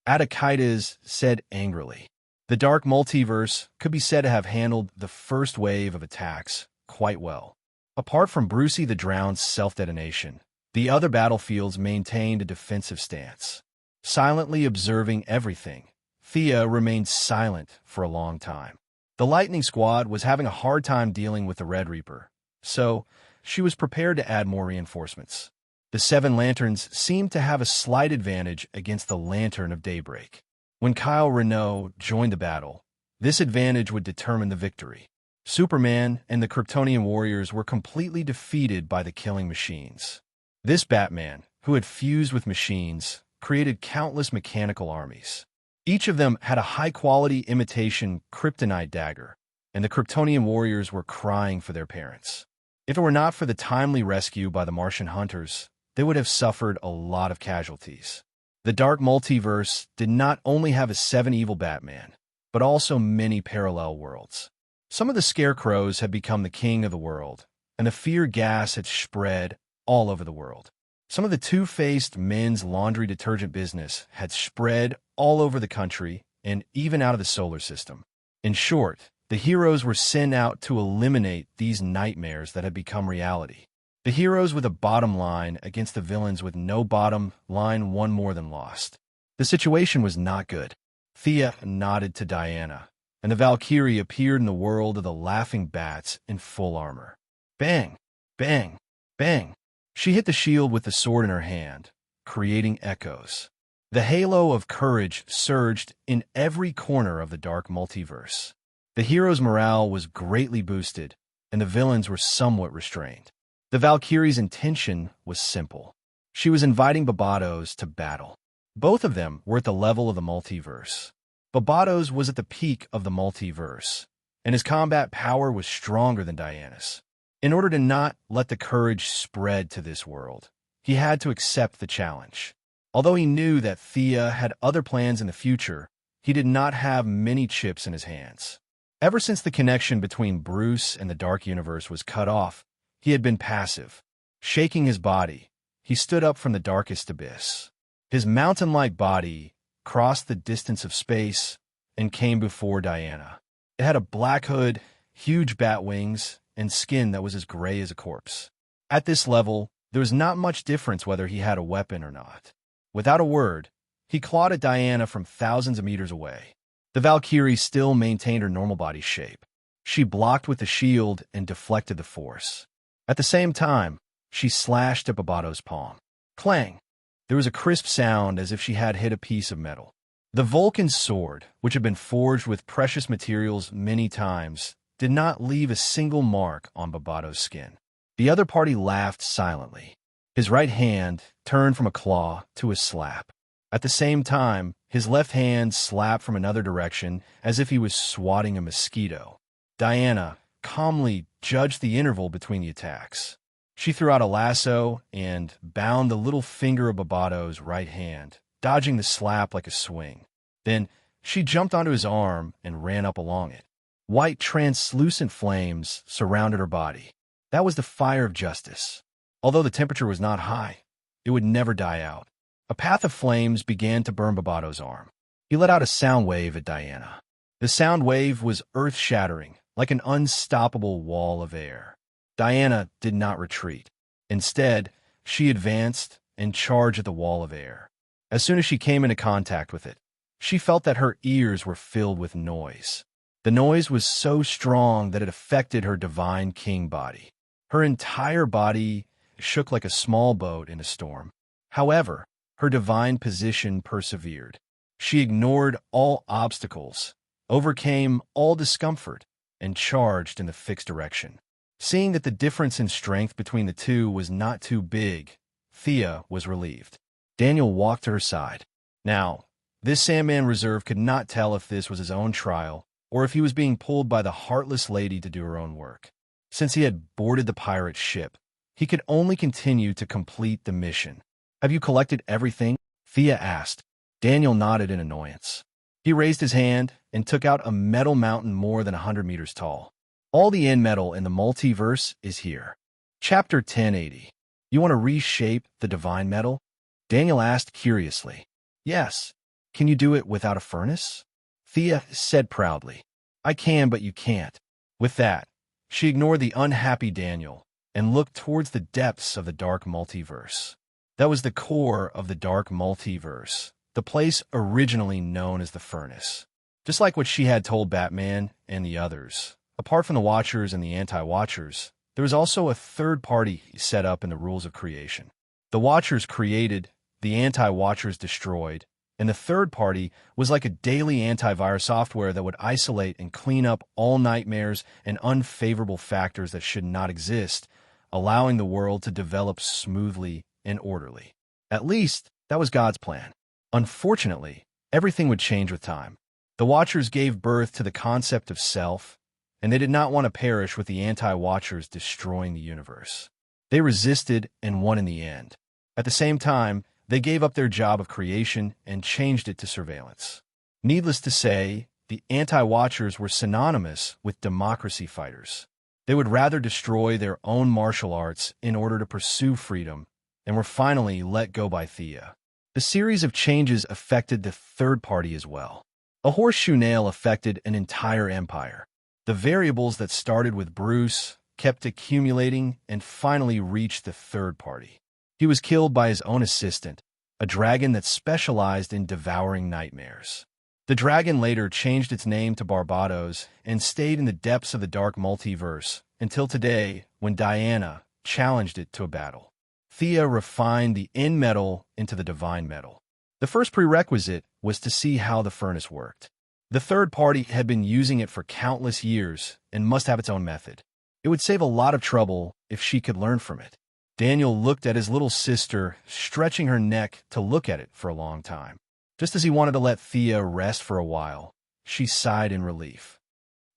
S1: Adakitas said angrily. The dark multiverse could be said to have handled the first wave of attacks quite well. Apart from Brucey the Drowned's self-detonation, the other battlefields maintained a defensive stance. Silently observing everything, Thea remained silent for a long time. The Lightning Squad was having a hard time dealing with the Red Reaper, so she was prepared to add more reinforcements. The 7 lanterns seemed to have a slight advantage against the Lantern of Daybreak. When Kyle Renault joined the battle, this advantage would determine the victory. Superman and the Kryptonian warriors were completely defeated by the killing machines. This Batman, who had fused with machines, created countless mechanical armies. Each of them had a high-quality imitation kryptonite dagger, and the Kryptonian warriors were crying for their parents. If it were not for the timely rescue by the Martian hunters, they would have suffered a lot of casualties. The Dark Multiverse did not only have a 7 evil Batman, but also many parallel worlds. Some of the scarecrows had become the king of the world, and the fear gas had spread all over the world. Some of the two-faced men's laundry detergent business had spread all over the country and even out of the solar system. In short, the heroes were sent out to eliminate these nightmares that had become reality. The heroes with a bottom line against the villains with no bottom line won more than lost. The situation was not good. Thea nodded to Diana, and the Valkyrie appeared in the world of the laughing bats in full armor. Bang! Bang! Bang! She hit the shield with the sword in her hand, creating echoes. The halo of courage surged in every corner of the dark multiverse. The heroes' morale was greatly boosted, and the villains were somewhat restrained. The Valkyrie's intention was simple. She was inviting Barbados to battle. Both of them were at the level of the multiverse. Barbados was at the peak of the multiverse, and his combat power was stronger than Diana's. In order to not let the courage spread to this world, he had to accept the challenge. Although he knew that Thea had other plans in the future, he did not have many chips in his hands. Ever since the connection between Bruce and the Dark Universe was cut off, he had been passive. Shaking his body, he stood up from the darkest abyss. His mountain-like body crossed the distance of space and came before Diana. It had a black hood, huge bat wings, and skin that was as gray as a corpse. At this level, there was not much difference whether he had a weapon or not. Without a word, he clawed at Diana from thousands of meters away. The Valkyrie still maintained her normal body shape. She blocked with the shield and deflected the force. At the same time, she slashed at Babato's palm. Clang! There was a crisp sound as if she had hit a piece of metal. The Vulcan's sword, which had been forged with precious materials many times, did not leave a single mark on Babato's skin. The other party laughed silently. His right hand turned from a claw to a slap. At the same time, his left hand slapped from another direction as if he was swatting a mosquito. Diana calmly judged the interval between the attacks. She threw out a lasso and bound the little finger of Babato's right hand, dodging the slap like a swing. Then she jumped onto his arm and ran up along it. White, translucent flames surrounded her body. That was the fire of justice. Although the temperature was not high, it would never die out. A path of flames began to burn Babato's arm. He let out a sound wave at Diana. The sound wave was earth-shattering, like an unstoppable wall of air. Diana did not retreat. Instead, she advanced and charged at the wall of air. As soon as she came into contact with it, she felt that her ears were filled with noise. The noise was so strong that it affected her divine king body. Her entire body shook like a small boat in a storm. However, her divine position persevered. She ignored all obstacles, overcame all discomfort, and charged in the fixed direction. Seeing that the difference in strength between the two was not too big, Thea was relieved. Daniel walked to her side. Now, this Sandman Reserve could not tell if this was his own trial or if he was being pulled by the heartless lady to do her own work. Since he had boarded the pirate ship, he could only continue to complete the mission. "Have you collected everything?" Thea asked. Daniel nodded in annoyance. He raised his hand and took out a metal mountain more than 100 meters tall. "All the end metal in the multiverse is here." Chapter 1080. "You want to reshape the divine metal?" Daniel asked curiously. "Yes. Can you do it without a furnace?" Thea said proudly. "I can, but you can't." With that, she ignored the unhappy Daniel and looked towards the depths of the dark multiverse. That was the core of the dark multiverse, the place originally known as the furnace. Just like what she had told Batman and the others, apart from the Watchers and the Anti-Watchers, there was also a third party set up in the rules of creation. The Watchers created, the Anti-Watchers destroyed, and the third party was like a daily antivirus software that would isolate and clean up all nightmares and unfavorable factors that should not exist, allowing the world to develop smoothly and orderly. At least, that was God's plan. Unfortunately, everything would change with time. The Watchers gave birth to the concept of self, and they did not want to perish with the Anti-Watchers destroying the universe. They resisted and won in the end. At the same time, they gave up their job of creation and changed it to surveillance. Needless to say, the Anti-Watchers were synonymous with democracy fighters. They would rather destroy their own martial arts in order to pursue freedom, and were finally let go by Thea. The series of changes affected the third party as well. A horseshoe nail affected an entire empire. The variables that started with Bruce kept accumulating and finally reached the third party. He was killed by his own assistant, a dragon that specialized in devouring nightmares. The dragon later changed its name to Barbados and stayed in the depths of the dark multiverse until today, when Diana challenged it to a battle. Thea refined the end metal into the divine metal. The first prerequisite was to see how the furnace worked. The third party had been using it for countless years and must have its own method. It would save a lot of trouble if she could learn from it. Daniel looked at his little sister, stretching her neck to look at it for a long time. Just as he wanted to let Thea rest for a while, she sighed in relief.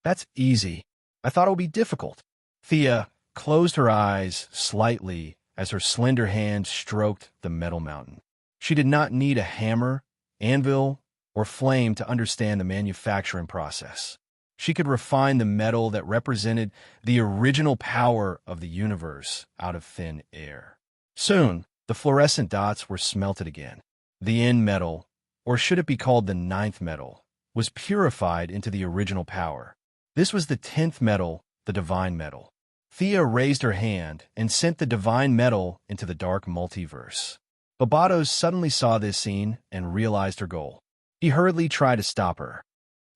S1: "That's easy. I thought it would be difficult." Thea closed her eyes slightly as her slender hand stroked the metal mountain. She did not need a hammer, anvil, or flame to understand the manufacturing process. She could refine the metal that represented the original power of the universe out of thin air. Soon, the fluorescent dots were smelted again. The end metal, or should it be called the ninth metal, was purified into the original power. This was the 10th metal, the divine metal. Thea raised her hand and sent the divine metal into the dark multiverse. Barbados suddenly saw this scene and realized her goal. He hurriedly tried to stop her.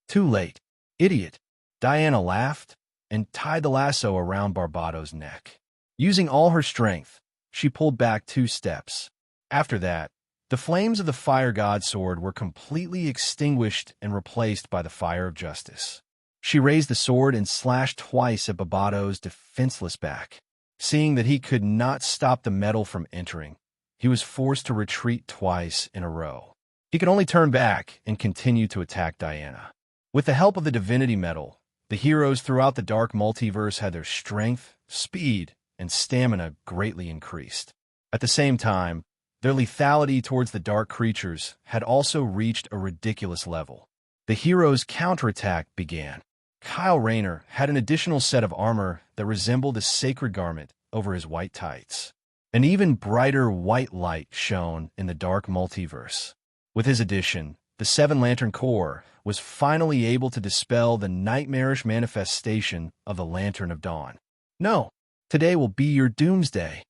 S1: Too late. Idiot. Diana laughed and tied the lasso around Barbados' neck. Using all her strength, she pulled back 2 steps. After that, the flames of the fire god sword were completely extinguished and replaced by the fire of justice. She raised the sword and slashed twice at Barbados' defenseless back. Seeing that he could not stop the metal from entering, he was forced to retreat twice in a row. He could only turn back and continue to attack Diana. With the help of the divinity metal, the heroes throughout the dark multiverse had their strength, speed, and stamina greatly increased. At the same time, their lethality towards the dark creatures had also reached a ridiculous level. The heroes' counterattack began. Kyle Rayner had an additional set of armor that resembled a sacred garment over his white tights. An even brighter white light shone in the dark multiverse. With his addition, the Seven Lantern Corps was finally able to dispel the nightmarish manifestation of the Lantern of Dawn. No, today will be your doomsday.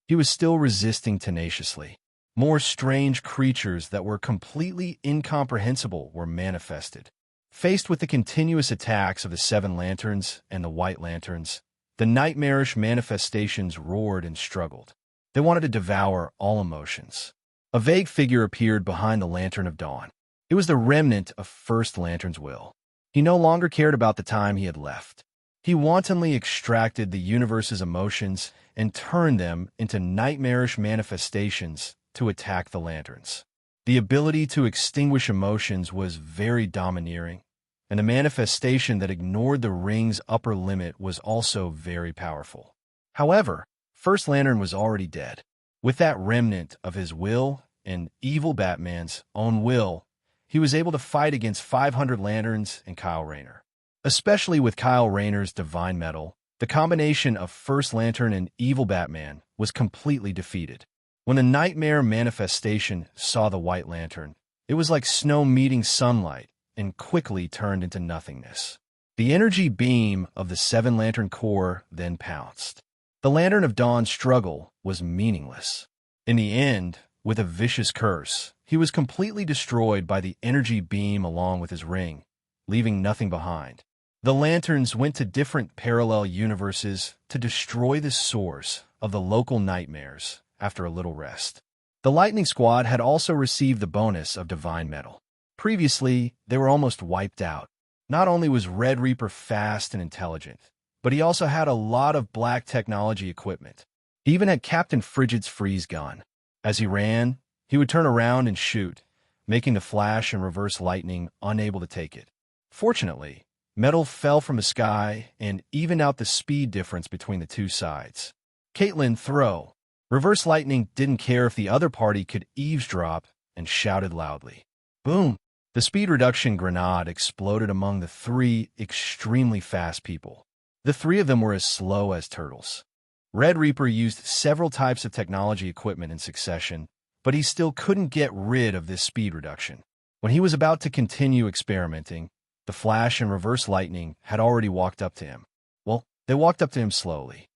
S1: He was still resisting tenaciously. More strange creatures that were completely incomprehensible were manifested. Faced with the continuous attacks of the Seven Lanterns and the White Lanterns, the nightmarish manifestations roared and struggled. They wanted to devour all emotions. A vague figure appeared behind the Lantern of Dawn. It was the remnant of First Lantern's will. He no longer cared about the time he had left. He wantonly extracted the universe's emotions and turned them into nightmarish manifestations to attack the Lanterns. The ability to extinguish emotions was very domineering, and the manifestation that ignored the ring's upper limit was also very powerful. However, First Lantern was already dead. With that remnant of his will and evil Batman's own will, he was able to fight against 500 Lanterns and Kyle Rayner. Especially with Kyle Rayner's divine metal, the combination of First Lantern and evil Batman was completely defeated. When the nightmare manifestation saw the White Lantern, it was like snow meeting sunlight and quickly turned into nothingness. The energy beam of the Seven Lantern Corps then pounced. The Lantern of Dawn's struggle was meaningless. In the end, with a vicious curse, he was completely destroyed by the energy beam along with his ring, leaving nothing behind. The Lanterns went to different parallel universes to destroy the source of the local nightmares after a little rest. The Lightning Squad had also received the bonus of divine metal. Previously, they were almost wiped out. Not only was Red Reaper fast and intelligent, but he also had a lot of black technology equipment. He even had Captain Frigid's freeze gun. As he ran, he would turn around and shoot, making the Flash and Reverse Lightning unable to take it. Fortunately, metal fell from the sky and evened out the speed difference between the two sides. Caitlin, throw! Reverse Lightning didn't care if the other party could eavesdrop and shouted loudly. Boom! The speed reduction grenade exploded among the 3 extremely fast people. The 3 of them were as slow as turtles. Red Reaper used several types of technology equipment in succession, but he still couldn't get rid of this speed reduction. When he was about to continue experimenting, the Flash and Reverse Lightning had already walked up to him. Well, they walked up to him slowly.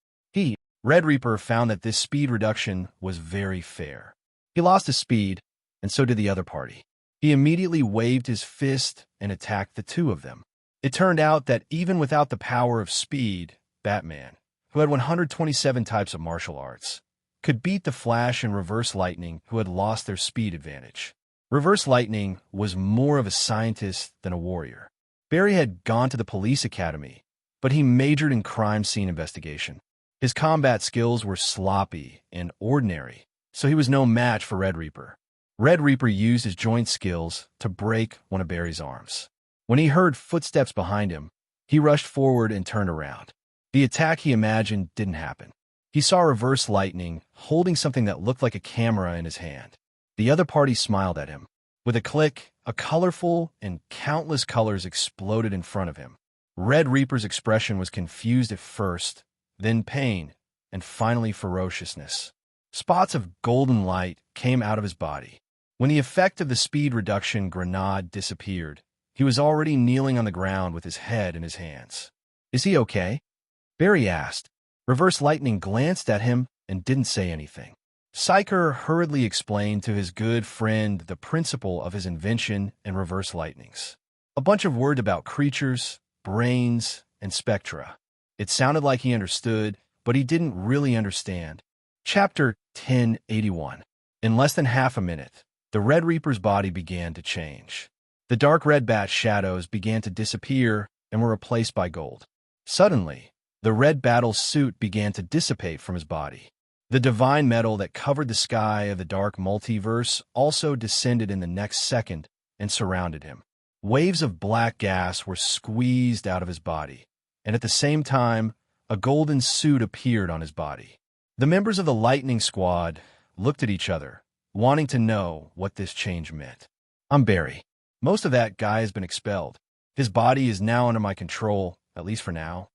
S1: Red Reaper, found that this speed reduction was very fair. He lost his speed, and so did the other party. He immediately waved his fist and attacked the 2 of them. It turned out that even without the power of speed, Batman, who had 127 types of martial arts, could beat the Flash and Reverse Lightning, who had lost their speed advantage. Reverse Lightning was more of a scientist than a warrior. Barry had gone to the police academy, but he majored in crime scene investigation. His combat skills were sloppy and ordinary, so he was no match for Red Reaper. Red Reaper used his joint skills to break one of Barry's arms. When he heard footsteps behind him, he rushed forward and turned around. The attack he imagined didn't happen. He saw Reverse Lightning holding something that looked like a camera in his hand. The other party smiled at him. With a click, a colorful and countless colors exploded in front of him. Red Reaper's expression was confused at first, then pain, and finally ferociousness. Spots of golden light came out of his body. When the effect of the speed reduction grenade disappeared, he was already kneeling on the ground with his head in his hands. "Is he okay?" Barry asked. Reverse Lightning glanced at him and didn't say anything. Psyker hurriedly explained to his good friend the principle of his invention and Reverse Lightnings. A bunch of words about creatures, brains, and spectra. It sounded like he understood, but he didn't really understand. Chapter 1081. In less than half a minute, the Red Reaper's body began to change. The dark red bat shadows began to disappear and were replaced by gold. Suddenly, the red battle suit began to dissipate from his body. The divine metal that covered the sky of the dark multiverse also descended in the next second and surrounded him. Waves of black gas were squeezed out of his body, and at the same time, a golden suit appeared on his body. The members of the Lightning Squad looked at each other, wanting to know what this change meant. "I'm Barry. Most of that guy has been expelled. His body is now under my control, at least for now."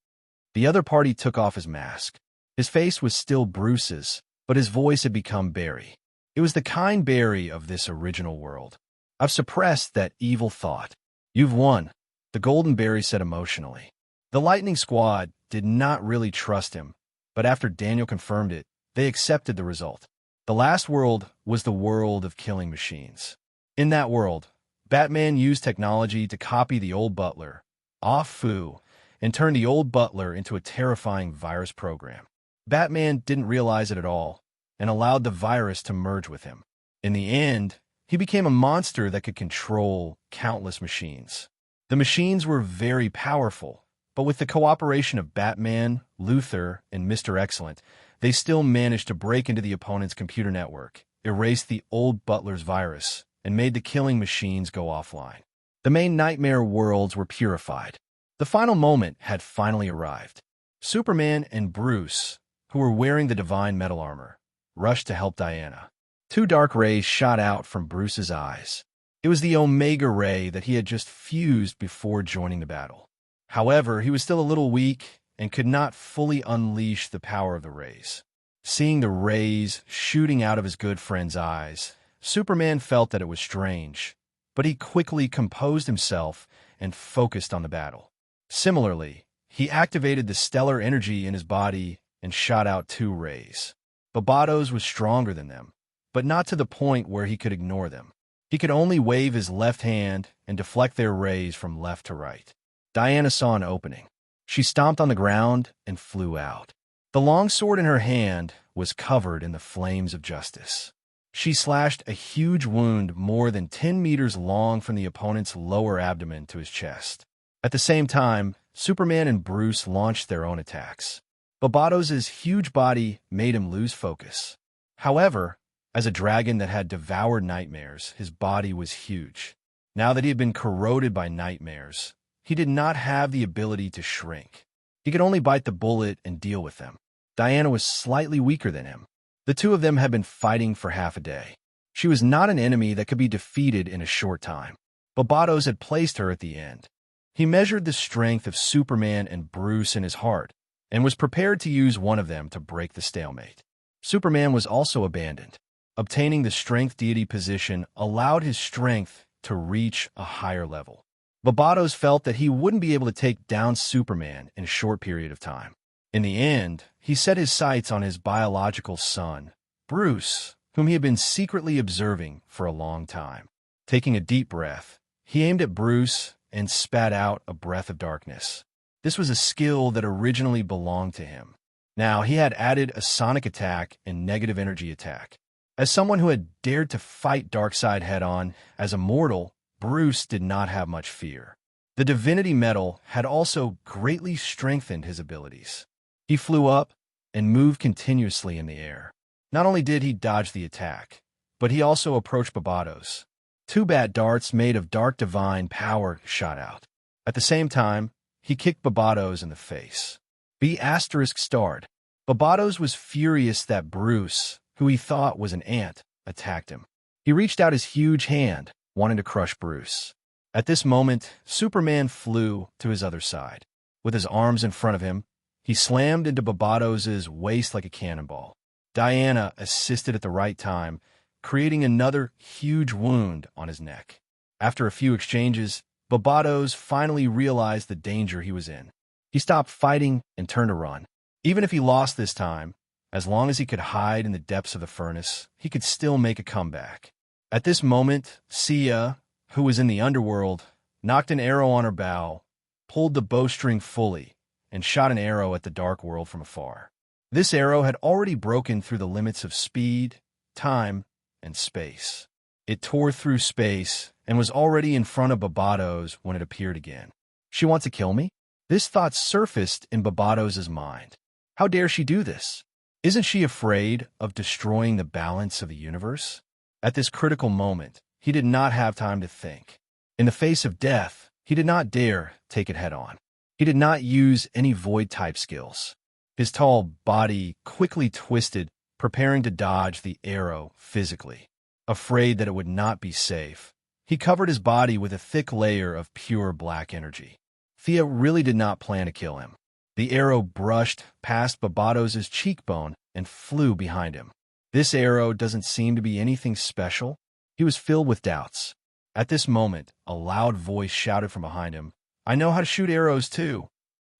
S1: The other party took off his mask. His face was still Bruce's, but his voice had become Barry. It was the kind Barry of this original world. "I've suppressed that evil thought." "You've won," the Golden Barry said emotionally. The Lightning Squad did not really trust him, but after Daniel confirmed it, they accepted the result. The last world was the world of killing machines. In that world, Batman used technology to copy the old butler, Ah-Fu, and turn the old butler into a terrifying virus program. Batman didn't realize it at all and allowed the virus to merge with him. In the end, he became a monster that could control countless machines. The machines were very powerful, but with the cooperation of Batman, Luthor, and Mr. Excellent, they still managed to break into the opponent's computer network, erase the old butler's virus, and made the killing machines go offline. The main nightmare worlds were purified. The final moment had finally arrived. Superman and Bruce, who were wearing the divine metal armor, rushed to help Diana. Two dark rays shot out from Bruce's eyes. It was the Omega Ray that he had just fused before joining the battle. However, he was still a little weak and could not fully unleash the power of the rays. Seeing the rays shooting out of his good friend's eyes, Superman felt that it was strange, but he quickly composed himself and focused on the battle. Similarly, he activated the stellar energy in his body and shot out two rays. Barbados was stronger than them, but not to the point where he could ignore them. He could only wave his left hand and deflect their rays from left to right. Diana saw an opening. She stomped on the ground and flew out. The long sword in her hand was covered in the flames of justice. She slashed a huge wound more than 10 meters long from the opponent's lower abdomen to his chest. At the same time, Superman and Bruce launched their own attacks. Barbados' huge body made him lose focus. However, as a dragon that had devoured nightmares, his body was huge. Now that he had been corroded by nightmares, he did not have the ability to shrink. He could only bite the bullet and deal with them. Diana was slightly weaker than him. The two of them had been fighting for half a day. She was not an enemy that could be defeated in a short time. Barbados had placed her at the end. He measured the strength of Superman and Bruce in his heart, and was prepared to use one of them to break the stalemate. Superman was also abandoned. Obtaining the strength deity position allowed his strength to reach a higher level. Barbados felt that he wouldn't be able to take down Superman in a short period of time. In the end, he set his sights on his biological son, Bruce, whom he had been secretly observing for a long time. Taking a deep breath, he aimed at Bruce and spat out a breath of darkness. This was a skill that originally belonged to him. Now he had added a sonic attack and negative energy attack. As someone who had dared to fight Darkseid head-on as a mortal, Bruce did not have much fear. The divinity metal had also greatly strengthened his abilities. He flew up and moved continuously in the air. Not only did he dodge the attack, but he also approached Barbados. Two bat darts made of dark divine power shot out. At the same time, he kicked Barbados in the face. B***starred. Barbados was furious that Bruce, who he thought was an ant, attacked him. He reached out his huge hand, wanting to crush Bruce. At this moment, Superman flew to his other side. With his arms in front of him, he slammed into Barbados's waist like a cannonball. Diana assisted at the right time, creating another huge wound on his neck. After a few exchanges, Barbados finally realized the danger he was in. He stopped fighting and turned to run. Even if he lost this time, as long as he could hide in the depths of the furnace, he could still make a comeback. At this moment, Sia, who was in the underworld, knocked an arrow on her bow, pulled the bowstring fully, and shot an arrow at the dark world from afar. This arrow had already broken through the limits of speed, time, and space. It tore through space and was already in front of Barbados when it appeared again. She wants to kill me? This thought surfaced in Barbados's mind. How dare she do this? Isn't she afraid of destroying the balance of the universe? At this critical moment, he did not have time to think. In the face of death, he did not dare take it head-on. He did not use any void-type skills. His tall body quickly twisted, preparing to dodge the arrow physically. Afraid that it would not be safe, he covered his body with a thick layer of pure black energy. Thea really did not plan to kill him. The arrow brushed past Barbados's cheekbone and flew behind him. This arrow doesn't seem to be anything special. He was filled with doubts. At this moment, a loud voice shouted from behind him, "I know how to shoot arrows too."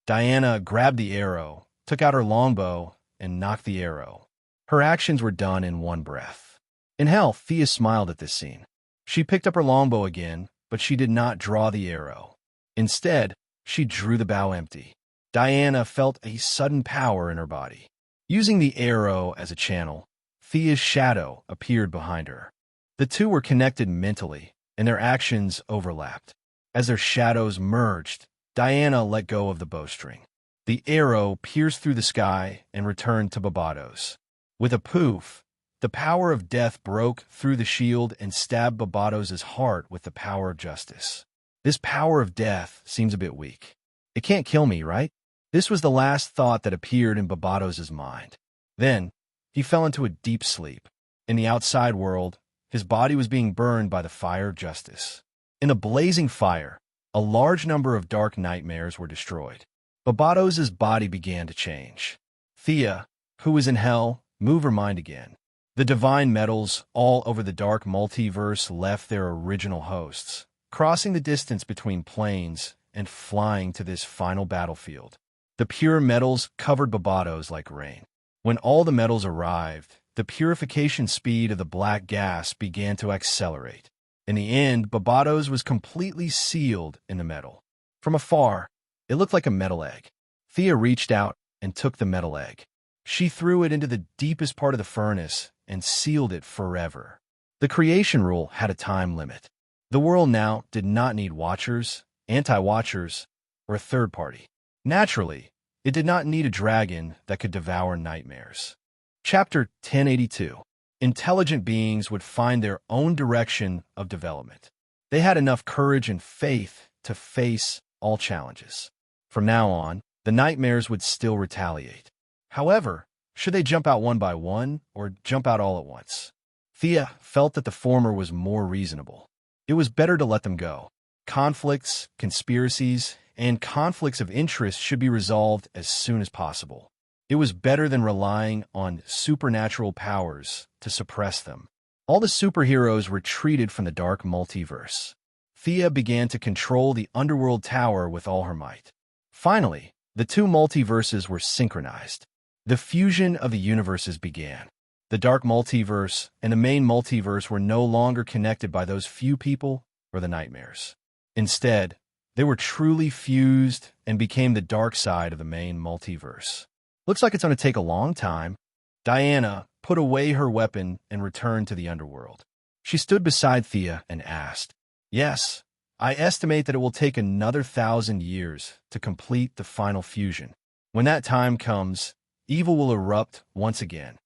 S1: Diana grabbed the arrow, took out her longbow, and knocked the arrow. Her actions were done in one breath. In hell, Thea smiled at this scene. She picked up her longbow again, but she did not draw the arrow. Instead, she drew the bow empty. Diana felt a sudden power in her body. Using the arrow as a channel, Thea's shadow appeared behind her. The two were connected mentally, and their actions overlapped. As their shadows merged, Diana let go of the bowstring. The arrow pierced through the sky and returned to Barbados. With a poof, the power of death broke through the shield and stabbed Barbados's heart with the power of justice. This power of death seems a bit weak. It can't kill me, right? This was the last thought that appeared in Barbados's mind. Then, he fell into a deep sleep. In the outside world, his body was being burned by the fire of justice. In the blazing fire, a large number of dark nightmares were destroyed. Barbados's body began to change. Thea, who was in hell, moved her mind again. The divine metals all over the dark multiverse left their original hosts, crossing the distance between planes and flying to this final battlefield. The pure metals covered Barbados like rain. When all the metals arrived, the purification speed of the black gas began to accelerate. In the end, Barbados was completely sealed in the metal. From afar, it looked like a metal egg. Thea reached out and took the metal egg. She threw it into the deepest part of the furnace and sealed it forever. The creation rule had a time limit. The world now did not need watchers, anti-watchers, or a third party. Naturally, it did not need a dragon that could devour nightmares. Chapter 1082. Intelligent beings would find their own direction of development. They had enough courage and faith to face all challenges. From now on, the nightmares would still retaliate. However, should they jump out one by one or jump out all at once? Thea felt that the former was more reasonable. It was better to let them go. Conflicts, conspiracies, and conflicts of interest should be resolved as soon as possible. It was better than relying on supernatural powers to suppress them. All the superheroes retreated from the dark multiverse. Thea began to control the underworld tower with all her might. Finally, the two multiverses were synchronized. The fusion of the universes began. The dark multiverse and the main multiverse were no longer connected by those few people or the nightmares. Instead, they were truly fused and became the dark side of the main multiverse. Looks like it's going to take a long time. Diana put away her weapon and returned to the underworld. She stood beside Thea and asked, "Yes, I estimate that it will take another 1,000 years to complete the final fusion. When that time comes, evil will erupt once again."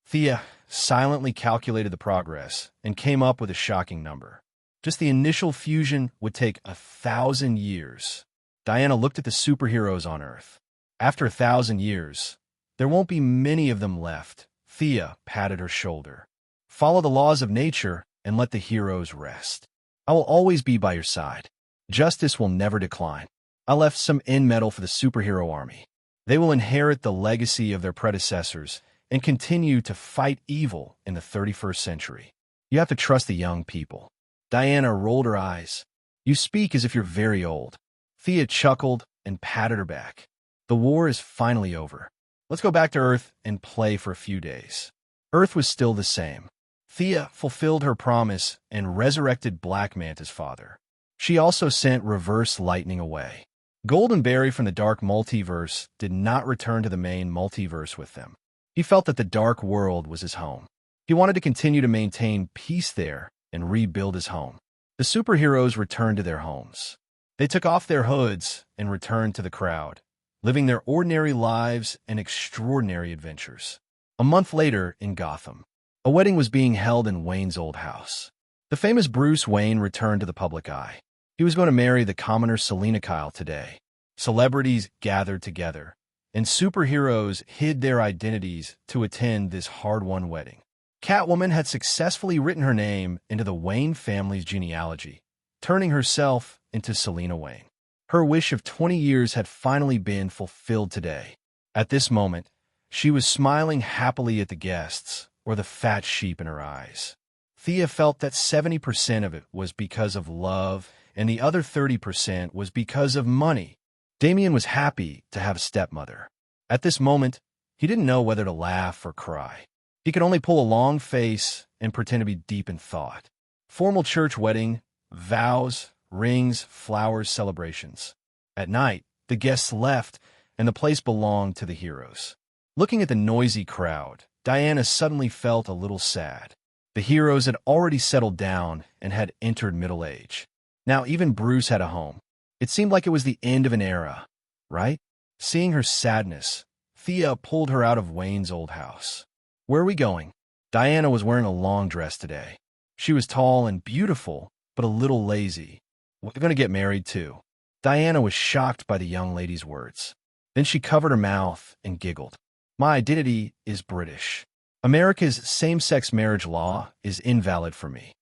S1: Thea silently calculated the progress and came up with a shocking number. Just the initial fusion would take 1,000 years. Diana looked at the superheroes on Earth. After 1,000 years, there won't be many of them left. Thea patted her shoulder. Follow the laws of nature and let the heroes rest. I will always be by your side. Justice will never decline. I left some end metal for the superhero army. They will inherit the legacy of their predecessors and continue to fight evil in the 31st century. You have to trust the young people. Diana rolled her eyes. You speak as if you're very old. Thea chuckled and patted her back. The war is finally over. Let's go back to Earth and play for a few days. Earth was still the same. Thea fulfilled her promise and resurrected Black Manta's father. She also sent Reverse Lightning away. Goldenberry from the Dark Multiverse did not return to the main multiverse with them. He felt that the Dark World was his home. He wanted to continue to maintain peace there and rebuild his home. The superheroes returned to their homes. They took off their hoods and returned to the crowd, living their ordinary lives and extraordinary adventures. A month later in Gotham, a wedding was being held in Wayne's old house. The famous Bruce Wayne returned to the public eye. He was going to marry the commoner Selina Kyle today. Celebrities gathered together, and superheroes hid their identities to attend this hard-won wedding. Catwoman had successfully written her name into the Wayne family's genealogy, turning herself into Selina Wayne. Her wish of 20 years had finally been fulfilled today. At this moment, she was smiling happily at the guests, or the fat sheep in her eyes. Thea felt that 70% of it was because of love, and the other 30% was because of money. Damien was happy to have a stepmother. At this moment, he didn't know whether to laugh or cry. He could only pull a long face and pretend to be deep in thought. Formal church wedding, vows, rings, flowers, celebrations. At night, the guests left, and the place belonged to the heroes. Looking at the noisy crowd, Diana suddenly felt a little sad. The heroes had already settled down and had entered middle age. Now even Bruce had a home. It seemed like it was the end of an era, right? Seeing her sadness, Thea pulled her out of Wayne's old house. Where are we going? Diana was wearing a long dress today. She was tall and beautiful, but a little lazy. We're going to get married too. Diana was shocked by the young lady's words. Then she covered her mouth and giggled. My identity is British. America's same-sex marriage law is invalid for me.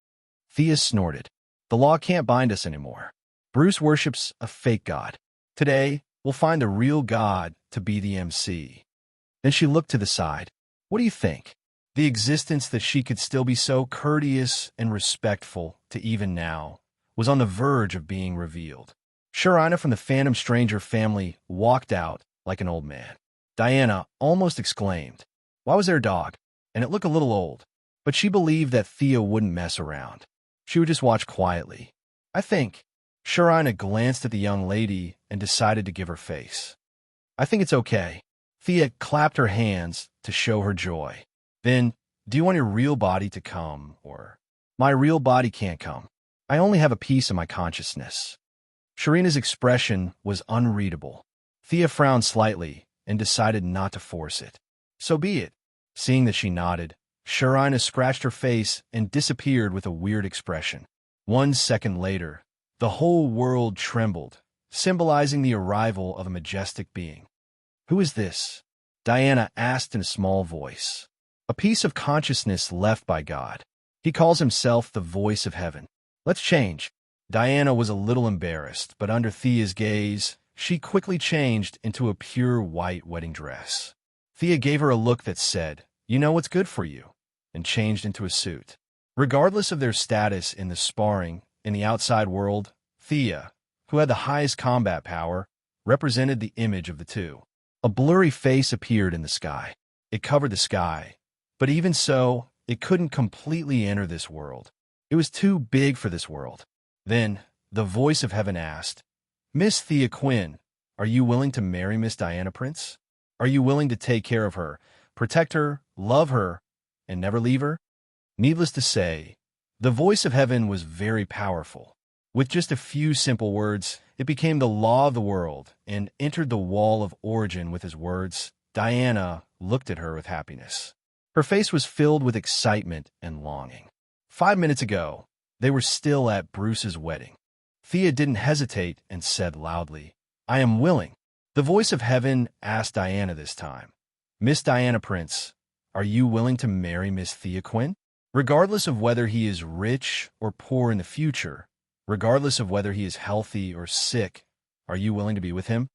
S1: Thea snorted. The law can't bind us anymore. Bruce worships a fake god. Today, we'll find a real god to be the MC. Then she looked to the side. What do you think? The existence that she could still be so courteous and respectful to even now was on the verge of being revealed. Sharina from the Phantom Stranger family walked out like an old man. Diana almost exclaimed, why was there a dog? And it looked a little old. But she believed that Thea wouldn't mess around. She would just watch quietly. I think. Sharina glanced at the young lady and decided to give her face. I think it's okay. Thea clapped her hands to show her joy. Then, do you want your real body to come, or? My real body can't come. I only have a piece of my consciousness. Sharina's expression was unreadable. Thea frowned slightly and decided not to force it. So be it. Seeing that she nodded, Sharina scratched her face and disappeared with a weird expression. 1 second later, the whole world trembled, symbolizing the arrival of a majestic being. Who is this? Diana asked in a small voice. A piece of consciousness left by God. He calls himself the voice of heaven. Let's change. Diana was a little embarrassed, but under Thea's gaze, she quickly changed into a pure white wedding dress. Thea gave her a look that said, you know what's good for you, and changed into a suit. Regardless of their status in the sparring, in the outside world, Thea, who had the highest combat power, represented the image of the two. A blurry face appeared in the sky. It covered the sky, but even so, it couldn't completely enter this world. It was too big for this world. Then, the voice of heaven asked, Miss Thea Quinn, are you willing to marry Miss Diana Prince? Are you willing to take care of her, protect her, love her, and never leave her? Needless to say, the voice of heaven was very powerful. With just a few simple words, it became the law of the world and entered the wall of origin with his words. Diana looked at her with happiness. Her face was filled with excitement and longing. 5 minutes ago, they were still at Bruce's wedding. Thea didn't hesitate and said loudly, I am willing. The voice of heaven asked Diana this time, Miss Diana Prince, are you willing to marry Miss Thea Quinn? Regardless of whether he is rich or poor in the future, Regardless of whether he is healthy or sick, are you willing to be with him?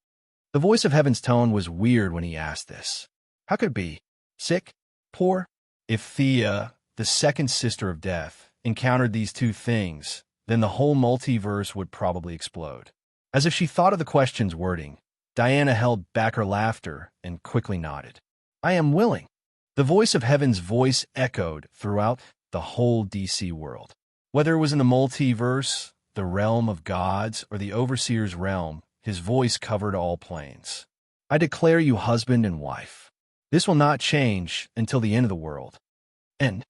S1: The voice of heaven's tone was weird when he asked this. How could it be? Sick? Poor? If Thea, the second sister of death, encountered these two things, then the whole multiverse would probably explode. As if she thought of the question's wording, Diana held back her laughter and quickly nodded. I am willing. The voice of heaven's voice echoed throughout the whole DC world. Whether it was in the multiverse, the realm of gods, or the overseer's realm, his voice covered all planes. I declare you husband and wife. This will not change until the end of the world. End.